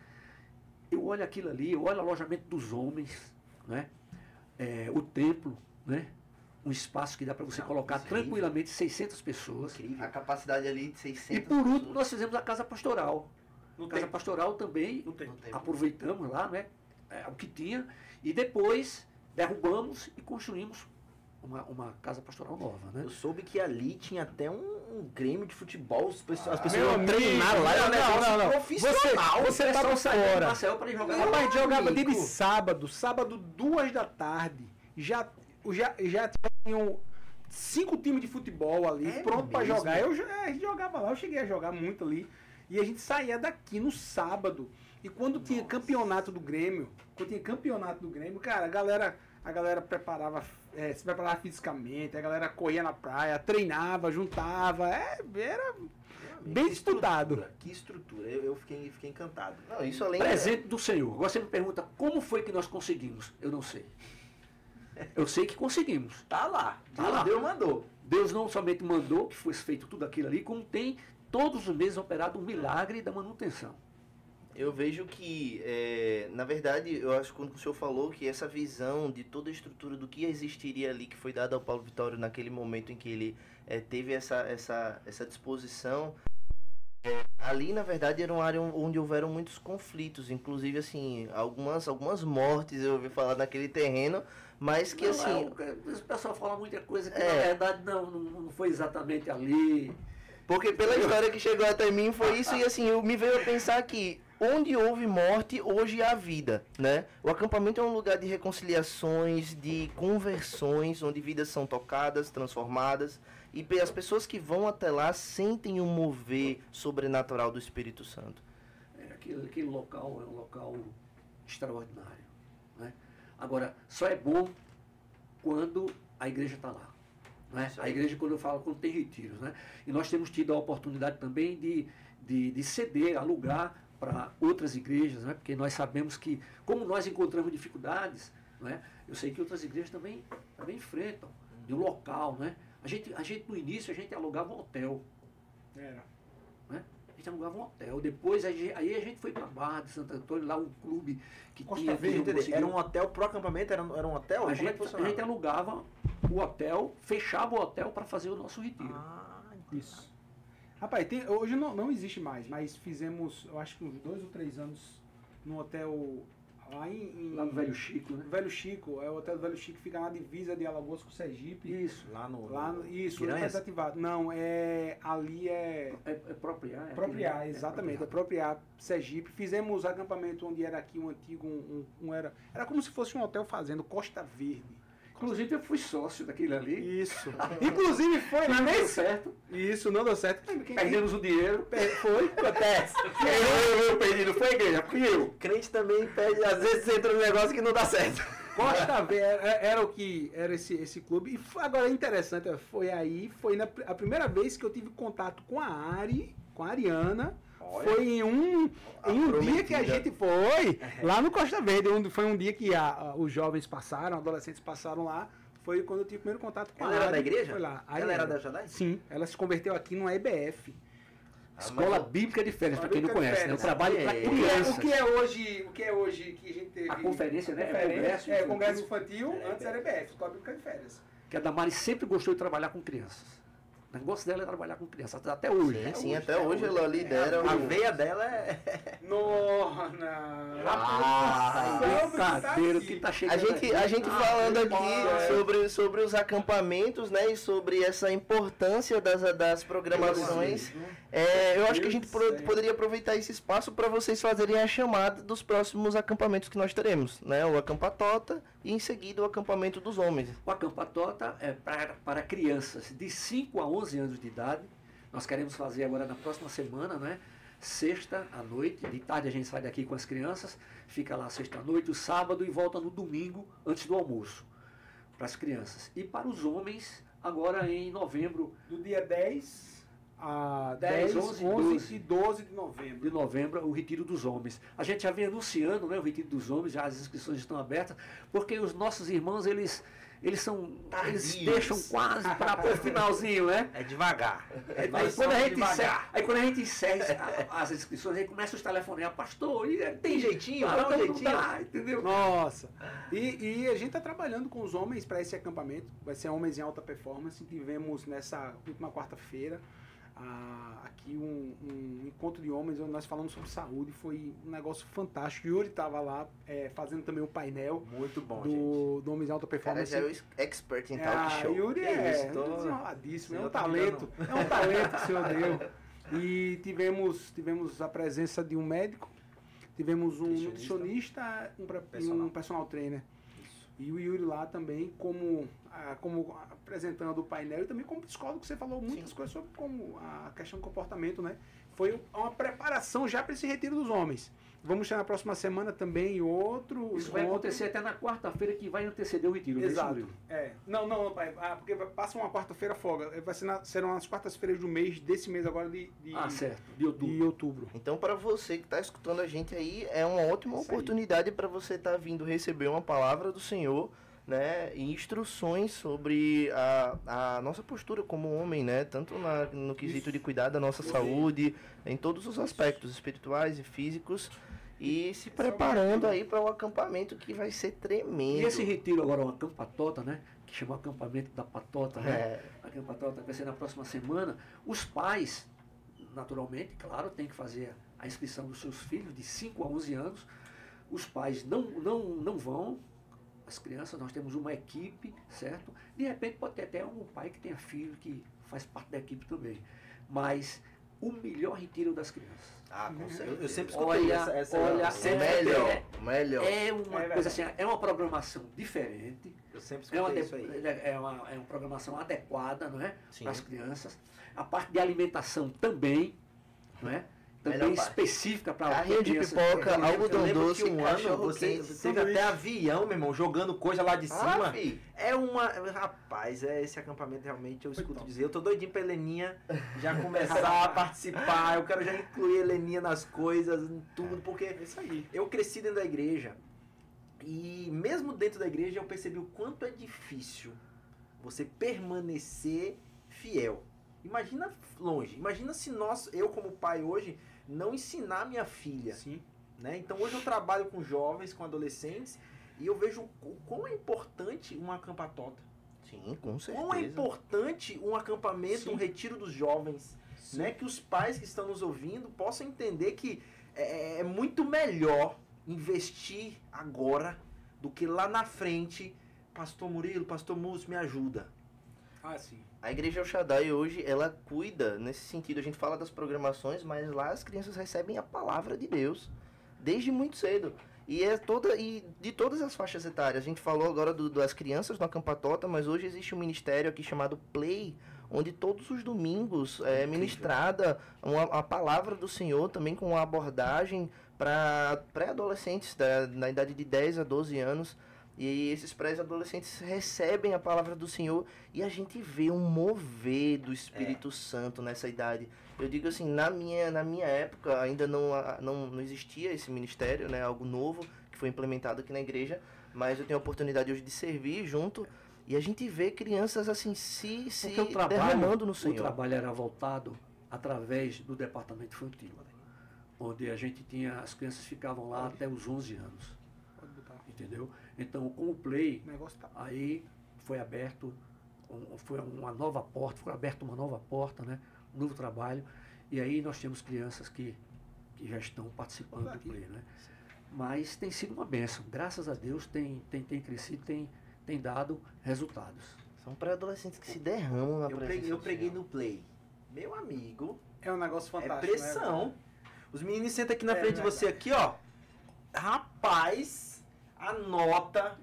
Eu olho aquilo ali, eu olho o alojamento dos homens, né? O templo, né? Um espaço que dá para você colocar incrível. tranquilamente 600 pessoas. A capacidade ali de 600 E por último, pessoas. nós fizemos a casa pastoral. Não Casa tem. pastoral também, Não tem. Não tem. aproveitamos lá, né? O que tinha, e depois derrubamos e construímos uma casa pastoral nova, né? Eu soube que ali tinha até um grêmio de futebol, as pessoas Meu iam amigo, treinar lá, é um negócio não. profissional. Você tá por Saiu de fora. Marcel para jogar Rapaz, a gente jogava dia de amigo. sábado, 2 da tarde. Já tinham 5 times de futebol ali, É pronto pra mesmo? jogar. A gente jogava lá, eu cheguei a jogar muito ali. E a gente saía daqui no sábado. E quando tinha campeonato do Grêmio, cara, a galera se preparava fisicamente, a galera corria na praia, treinava, juntava, era bem Que disputado. estrutura, que estrutura. Eu fiquei encantado. Não, isso além presente do Senhor. Agora você me pergunta, como foi que nós conseguimos? Eu não sei. Eu sei que conseguimos. Tá lá. Tá lá. Deus mandou. Deus não somente mandou que fosse feito tudo aquilo ali, como tem todos os meses operado um milagre da manutenção. Eu vejo que, na verdade, eu acho que quando o senhor falou que essa visão de toda a estrutura do que existiria ali, que foi dada ao Paulo Vitório naquele momento em que ele teve essa disposição, ali, na verdade, era uma área onde houveram muitos conflitos, inclusive, assim, algumas mortes, eu ouvi falar naquele terreno, mas que, assim... O pessoal fala muita coisa que, É. na verdade, não foi exatamente ali. Porque pela história que chegou até mim foi isso, e assim, me veio a pensar que onde houve morte, hoje há vida, né? O acampamento é um lugar de reconciliações, de conversões, onde vidas são tocadas, transformadas, e as pessoas que vão até lá sentem o mover sobrenatural do Espírito Santo. Aquele local é um local extraordinário, né? Agora, só é bom quando a igreja está lá. Né? Isso A aí. igreja, quando eu falo, quando tem retiros, né? E nós temos tido a oportunidade também de ceder, alugar para outras igrejas, né? Porque nós sabemos que, como nós encontramos dificuldades, não é? Eu sei que outras igrejas também enfrentam, de um local, né? A gente no início, a gente alugava um hotel, Era. né? A gente alugava um hotel. Depois, aí a gente foi para a Barra de Santo Antônio, lá um clube que Costa tinha... Verde, que não conseguiu- Era um hotel pro acampamento? Era um hotel? a Como é que gente funcionava? alugava o hotel, fechava o hotel para fazer o nosso retiro. Isso. Rapaz, hoje não existe mais, mas fizemos, eu acho que uns 2 ou 3 anos num hotel lá Lá no Velho Chico, né? no Velho Chico. É o hotel do Velho Chico, fica na divisa de Alagoas com Sergipe. Isso. Isso, ele tá Piranhas? desativado. Não, ali é É Propriar. é Propriar, aquele- exatamente, é Propriar. Propriar, Sergipe. Fizemos acampamento onde era aqui um antigo, era como se fosse um hotel fazendo Costa Verde. Inclusive, eu fui sócio daquele ali. Isso. Inclusive foi lá Não deu nesse. certo. Isso, não deu certo. Perdemos o dinheiro. Foi. Acontece. Eu perdi, não foi a igreja, fui eu. Crente também pede, às vezes entra num negócio que não dá certo. Costa Verde era o que era esse clube. Agora é interessante, foi a primeira vez que eu tive contato com a Ariana. Olha. Foi em um dia que a gente foi lá no Costa Verde. Foi um dia que os jovens passaram, adolescentes passaram lá. Foi quando eu tive o primeiro contato com Ela a era Ari. da igreja? Foi lá. Ela era da Jadai? Sim, ela se converteu aqui no EBF. Escola Bíblica de Férias, para quem não conhece, né? Eu trabalho para É. crianças. O que é hoje que a gente teve? A conferência, né? Conferência, Congresso Congresso infantil. Infantil, antes era EBF, Escola Bíblica de Férias. Que a Damari sempre gostou de trabalhar com crianças. O negócio dela é trabalhar com crianças, até hoje. Sim, até hoje ela lidera A o... veia dela é. Brincadeira, o que tá chegando A gente falando aqui é. sobre os acampamentos, né, e sobre essa importância das programações, eu acho que a gente poderia aproveitar esse espaço para vocês fazerem a chamada dos próximos acampamentos que nós teremos, né, o Acampatota e em seguida o acampamento dos homens. O Acampatota é para crianças de 5 a 11 anos de idade. Nós queremos fazer agora na próxima semana, né? Sexta à noite, de tarde a gente sai daqui com as crianças, fica lá sexta à noite, o sábado e volta no domingo antes do almoço, para as crianças. E para os homens, agora em novembro, Do dia 10 a 10, 11 11 e 12 de novembro. de novembro, o Retiro dos Homens. A gente já vem anunciando, né, o Retiro dos Homens, já as inscrições estão abertas, porque os nossos irmãos, eles deixam quase para o finalzinho, né? É devagar. Aí quando a gente encerra as inscrições, aí começa os telefonemas, pastor, e Tem jeitinho? Claro, Dá um não jeitinho? dá, entendeu? Nossa! E a gente está trabalhando com os homens para esse acampamento. Vai ser Homens em Alta Performance. Tivemos nessa última quarta-feira aqui um encontro de homens onde nós falamos sobre saúde. Foi um negócio fantástico. Yuri estava lá fazendo também o painel Muito bom, gente. do Homens em Alta Cara, Performance. já é o expert em talk show. Yuri isso, tô- desenroladíssimo, é Senhor um tá me talento. É um talento que o senhor deu. E tivemos a presença de um médico, tivemos um nutricionista e um personal trainer. E o Yuri lá também como apresentando o painel e também como psicólogo, que você falou muitas coisas sobre como a questão do comportamento, né? Foi uma preparação já para esse retiro dos homens. Vamos ter na próxima semana também outro. Isso vai acontecer até na quarta-feira, que vai anteceder o Retiro. não é isso, Exato. Murilo? Não, pai. Porque passa uma quarta-feira folga. Serão as quartas-feiras do mês, desse mês agora Certo, de outubro. de outubro. Então, para você que está escutando a gente aí, é uma ótima Isso aí. oportunidade para você estar vindo receber uma palavra do Senhor, né, e instruções sobre a nossa postura como homem, né, tanto no quesito de cuidar da nossa saúde, em todos os aspectos espirituais e físicos, e se preparando aí para o acampamento que vai ser tremendo. E esse retiro agora, o Acampatota, né? Que chama Acampamento da Patota, né? Acampatota vai ser na próxima semana. Os pais, naturalmente, claro, tem que fazer a inscrição dos seus filhos de 5 a 11 anos. Os pais não vão, as crianças, nós temos uma equipe, certo? De repente pode ter até um pai que tenha filho que faz parte da equipe também. Mas o melhor retiro das crianças. Com certeza. Eu sempre escutei essa melhor. É uma coisa assim, é uma programação diferente. Eu sempre escutei isso aí. É uma programação adequada, não é? Sim. Para as crianças. A parte de alimentação também, não é? Também Melhor parte. específica para Carrinho de pipoca, algodão lembro doce, que um ano cachorro você quente, teve até avião, meu irmão, jogando coisa lá de cima. filho. É uma. Rapaz, esse acampamento realmente eu escuto dizer. Eu tô doidinho pra Heleninha já começar a participar. Eu quero já incluir a Heleninha nas coisas, em tudo, porque É isso aí. eu cresci dentro da igreja. E mesmo dentro da igreja eu percebi o quanto é difícil você permanecer fiel. Imagina longe. Imagina se eu como pai hoje, não ensinar minha filha. Sim. Né? Então hoje eu trabalho com jovens, com adolescentes, e eu vejo o quão é importante uma acampatota. Sim, com certeza. Quão é importante um acampamento, Sim. um retiro dos jovens. Né? Que os pais que estão nos ouvindo possam entender que é muito melhor investir agora do que lá na frente. Pastor Murilo, Pastor Múcio, me ajuda. Ah, sim. A Igreja El Shaddai hoje, ela cuida nesse sentido. A gente fala das programações, mas lá as crianças recebem a palavra de Deus desde muito cedo. E de todas as faixas etárias. A gente falou agora das crianças no Acampatota, mas hoje existe um ministério aqui chamado Play, onde todos os domingos é ministrada a palavra do Senhor, também com uma abordagem para pré-adolescentes na idade de 10 a 12 anos. E esses pré-adolescentes recebem a palavra do Senhor e a gente vê um mover do Espírito Santo nessa idade. Eu digo assim, na minha época ainda não existia esse ministério, né, algo novo que foi implementado aqui na igreja, mas eu tenho a oportunidade hoje de servir junto e a gente vê crianças assim se derramando no Senhor. O trabalho era voltado através do departamento infantil, onde a gente tinha, as crianças ficavam lá até os 11 anos. Pode botar. Entendeu? Então, com o Play, O negócio tá... aí foi aberto, foi aberta uma nova porta, né? Um novo trabalho. E aí nós temos crianças que já estão participando do Play, né? Mas tem sido uma bênção. Graças a Deus tem crescido, tem dado resultados. São pré-adolescentes que se derramam na presença Eu do preguei Senhor. no Play. Meu amigo, É um negócio fantástico. é pressão. Né? Os meninos sentam aqui na frente de verdade. você aqui, ó. Rapaz, anota,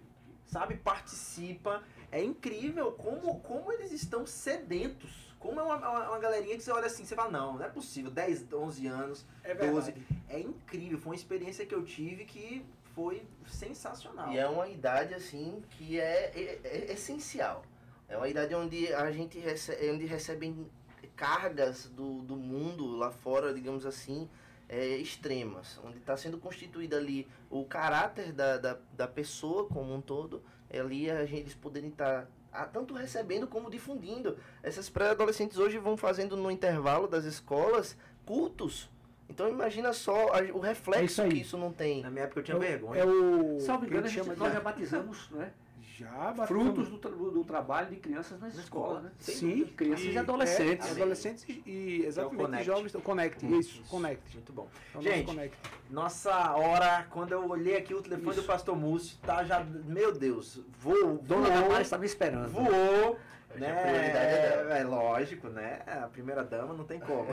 sabe? Participa. É incrível como eles estão sedentos. Como é uma galerinha que você olha assim, você fala, não é possível, 10, 11 anos, É 12. verdade. É incrível, foi uma experiência que eu tive que foi sensacional. E é uma idade assim que é essencial. É uma idade onde a gente recebem cargas do mundo lá fora, digamos assim, extremas. Onde está sendo constituído ali o caráter da pessoa como um todo. Ali eles poderem estar tanto recebendo como difundindo. Essas pré-adolescentes hoje vão fazendo no intervalo das escolas cultos. Então imagina só o reflexo que isso não tem. Na minha época eu tinha vergonha. É o... Salvo engano, que chama nós de- já batizamos, né? Já Frutos do trabalho de crianças nas escolas, né? Sim. Crianças e adolescentes. Adolescentes e exatamente Connect. jovens. O Connect, isso. Connect. Muito bom. É o Gente, nosso Connect. Nossa hora, quando eu olhei aqui o telefone Isso. do Pastor Múcio, tá já, meu Deus, voou, Dona Damares está me esperando. voou, Hoje né? a prioridade é dela. É lógico, né? A primeira dama não tem como.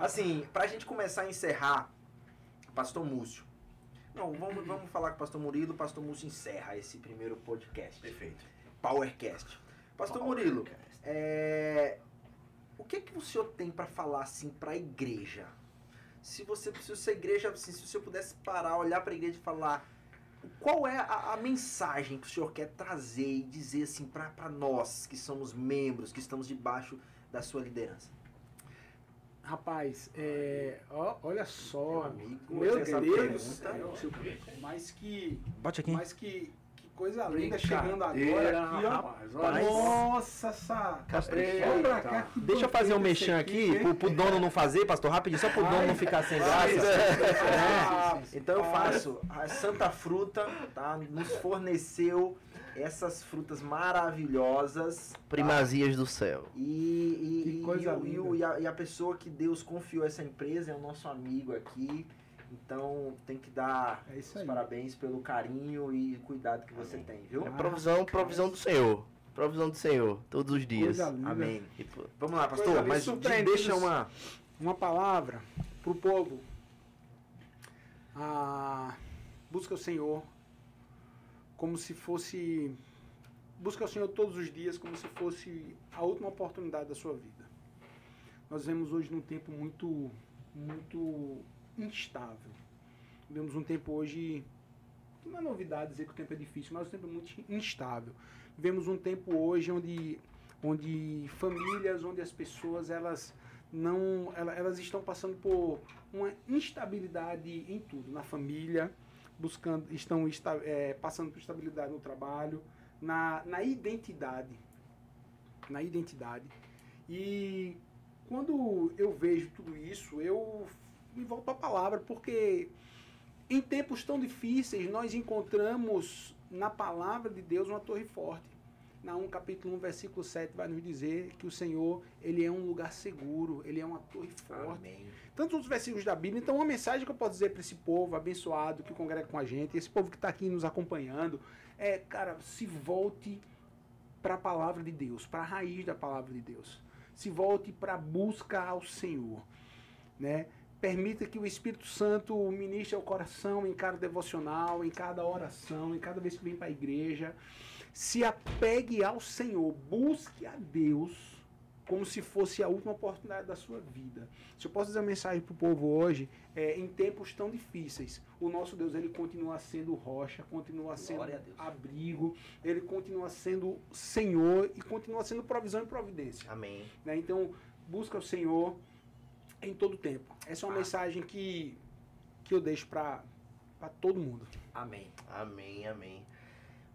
Assim, pra gente começar a encerrar, Pastor Múcio. Não, vamos falar com o Pastor Murilo, o Pastor Múcio encerra esse primeiro podcast. Perfeito. Powercast. Pastor Murilo, o que o senhor tem pra falar assim pra igreja? Se a igreja, assim, se o senhor pudesse parar, olhar pra igreja e falar, qual é a mensagem que o senhor quer trazer e dizer assim pra nós que somos membros, que estamos debaixo da sua liderança? Rapaz, olha só. Meu amigo, Meu essa Deus do pergunta- céu. Mas que Bote aqui. que coisa linda chegando Brincadeira, agora aqui, ó. rapaz, olha Nossa, essa... Caprichado. Olha pra cá, que Deixa eu fazer um bonito esse mexão aqui, pro dono não fazer, pastor, rapidinho, só pro dono não ficar sem graça. Ah, Então eu faço. A Santa Fruta, tá, nos forneceu essas frutas maravilhosas. tá? Primazias do céu. Que coisa linda. E a pessoa que Deus confiou essa empresa é o nosso amigo aqui. Então tem que dar É isso os aí. parabéns pelo carinho e cuidado que você tem, viu? É provisão do Senhor. Provisão do Senhor, todos os dias. Coisa linda. Amém. E, pô, Vamos lá, Coisa pastor, bem mas surpreendente. deixa Uma palavra pro povo. Busca o Senhor como se fosse... Busca o Senhor todos os dias como se fosse a última oportunidade da sua vida. Nós vivemos hoje num tempo muito instável. Vivemos um tempo hoje... Não é novidade dizer que o tempo é difícil, mas o tempo é muito instável. Vivemos um tempo hoje onde famílias, onde as pessoas elas estão passando por uma instabilidade em tudo, na família, passando por estabilidade no trabalho, na identidade. Na identidade. E quando eu vejo tudo isso, eu me volto à palavra, porque em tempos tão difíceis, nós encontramos na palavra de Deus uma torre forte. Naum capítulo 1, versículo 7 vai nos dizer que o Senhor, ele é um lugar seguro, ele é uma torre forte. Amém. Tantos outros versículos da Bíblia. Então, uma mensagem que eu posso dizer para esse povo abençoado que congrega com a gente, esse povo que está aqui nos acompanhando, cara, se volte para a palavra de Deus, para a raiz da palavra de Deus. Se volte para a busca ao Senhor, né? Permita que o Espírito Santo ministre ao coração em cada devocional, em cada oração, em cada vez que vem para a igreja. Se apegue ao Senhor, busque a Deus como se fosse a última oportunidade da sua vida. Se eu posso dizer uma mensagem para o povo hoje, em tempos tão difíceis, o nosso Deus, ele continua sendo rocha, continua sendo abrigo, ele continua sendo Senhor e continua sendo provisão e providência. Amém. Né? Então, busca o Senhor em todo tempo. Essa é uma mensagem que eu deixo para todo mundo. Amém. Amém, amém.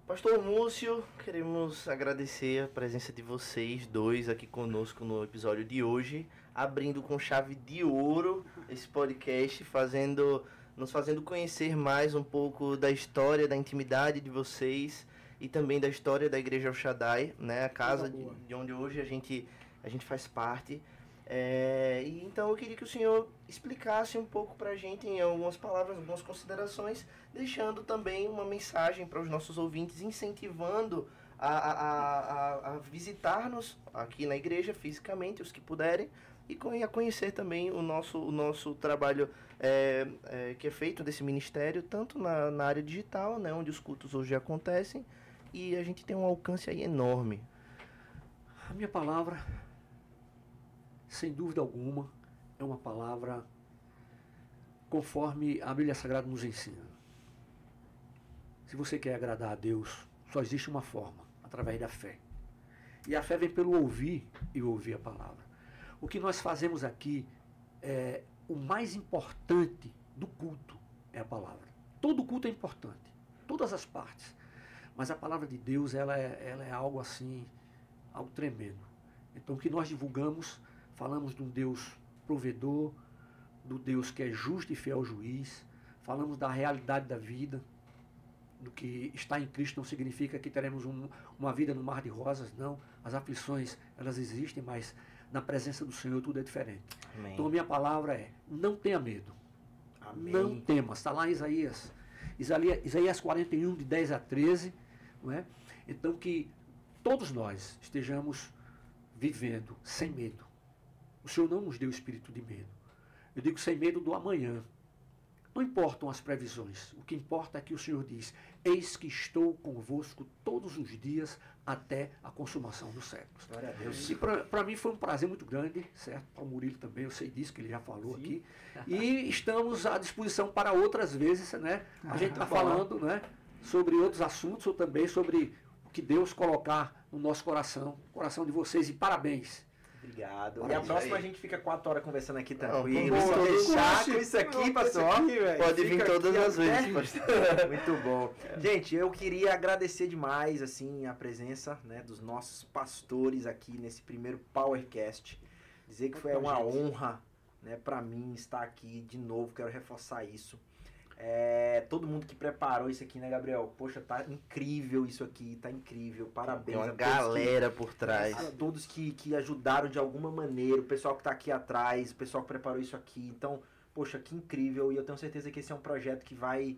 Pastor Múcio, queremos agradecer a presença de vocês dois aqui conosco no episódio de hoje, abrindo com chave de ouro esse podcast, nos fazendo conhecer mais um pouco da história, da intimidade de vocês e também da história da Igreja El Shaddai, né? A casa de onde hoje a gente faz parte. E então eu queria que o senhor explicasse um pouco pra gente em algumas palavras, algumas considerações, deixando também uma mensagem para os nossos ouvintes, incentivando a visitar-nos aqui na igreja fisicamente, os que puderem, e a conhecer também o nosso trabalho que é feito desse ministério, tanto na área digital, né, onde os cultos hoje acontecem, e a gente tem um alcance aí enorme. A minha palavra, sem dúvida alguma, é uma palavra conforme a Bíblia Sagrada nos ensina. Se você quer agradar a Deus, só existe uma forma, através da fé. E a fé vem pelo ouvir e ouvir a palavra. O que nós fazemos aqui, o mais importante do culto é a palavra. Todo culto é importante, todas as partes. Mas a palavra de Deus, ela é algo assim, algo tremendo. Então o que nós divulgamos, falamos de um Deus provedor, do Deus que é justo e fiel juiz, falamos da realidade da vida, do que está em Cristo não significa que teremos uma vida no mar de rosas, não. As aflições, elas existem, mas na presença do Senhor tudo é diferente. Amém. Então a minha palavra é, não tenha medo. Amém. Não temas. Está lá em Isaías 41, de 10 a 13. Não é? Então que todos nós estejamos vivendo sem medo. O Senhor não nos deu espírito de medo. Eu digo sem medo do amanhã. Não importam as previsões. O que importa é que o Senhor diz, eis que estou convosco todos os dias até a consumação dos séculos. Glória a Deus. E para mim foi um prazer muito grande, certo? Para o Murilo também, eu sei disso, que ele já falou aqui. E estamos à disposição para outras vezes, né? A gente está falando, né, sobre outros assuntos, ou também sobre o que Deus colocar no nosso coração de vocês. E parabéns. Obrigado. E a próxima a gente fica 4 horas conversando aqui tranquilo. Não, Só deixar com isso aqui, Não, pastor. Pode vir todas as vezes, pastor. Muito bom. Gente, eu queria agradecer demais, assim, a presença, né, dos nossos pastores aqui nesse primeiro PowerCast. Dizer que foi uma honra, né, para mim estar aqui de novo. Quero reforçar isso. Todo mundo que preparou isso aqui, né, Gabriel? Poxa, tá incrível isso aqui, tá incrível. Parabéns. Tem uma galera por trás. A todos que ajudaram de alguma maneira, o pessoal que tá aqui atrás, o pessoal que preparou isso aqui. Então, poxa, que incrível. E eu tenho certeza que esse é um projeto que vai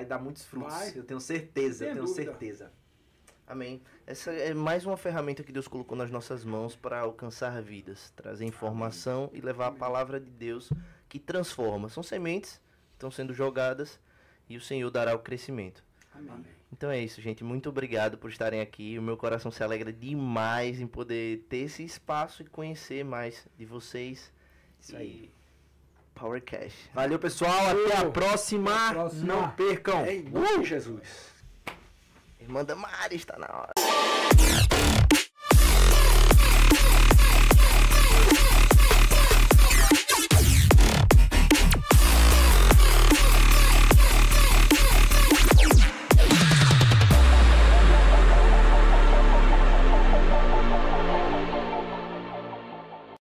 dar muitos frutos. Eu tenho certeza, certeza. Amém. Essa é mais uma ferramenta que Deus colocou nas nossas mãos para alcançar vidas, trazer informação e levar a palavra de Deus que transforma. São sementes estão sendo jogadas e o Senhor dará o crescimento. Amém. Então é isso, gente. Muito obrigado por estarem aqui. O meu coração se alegra demais em poder ter esse espaço e conhecer mais de vocês. Isso aí. PowerCast. Valeu, pessoal. Até a próxima. Até a próxima. Não percam. Em nome de Jesus. Irmã Damares está na hora.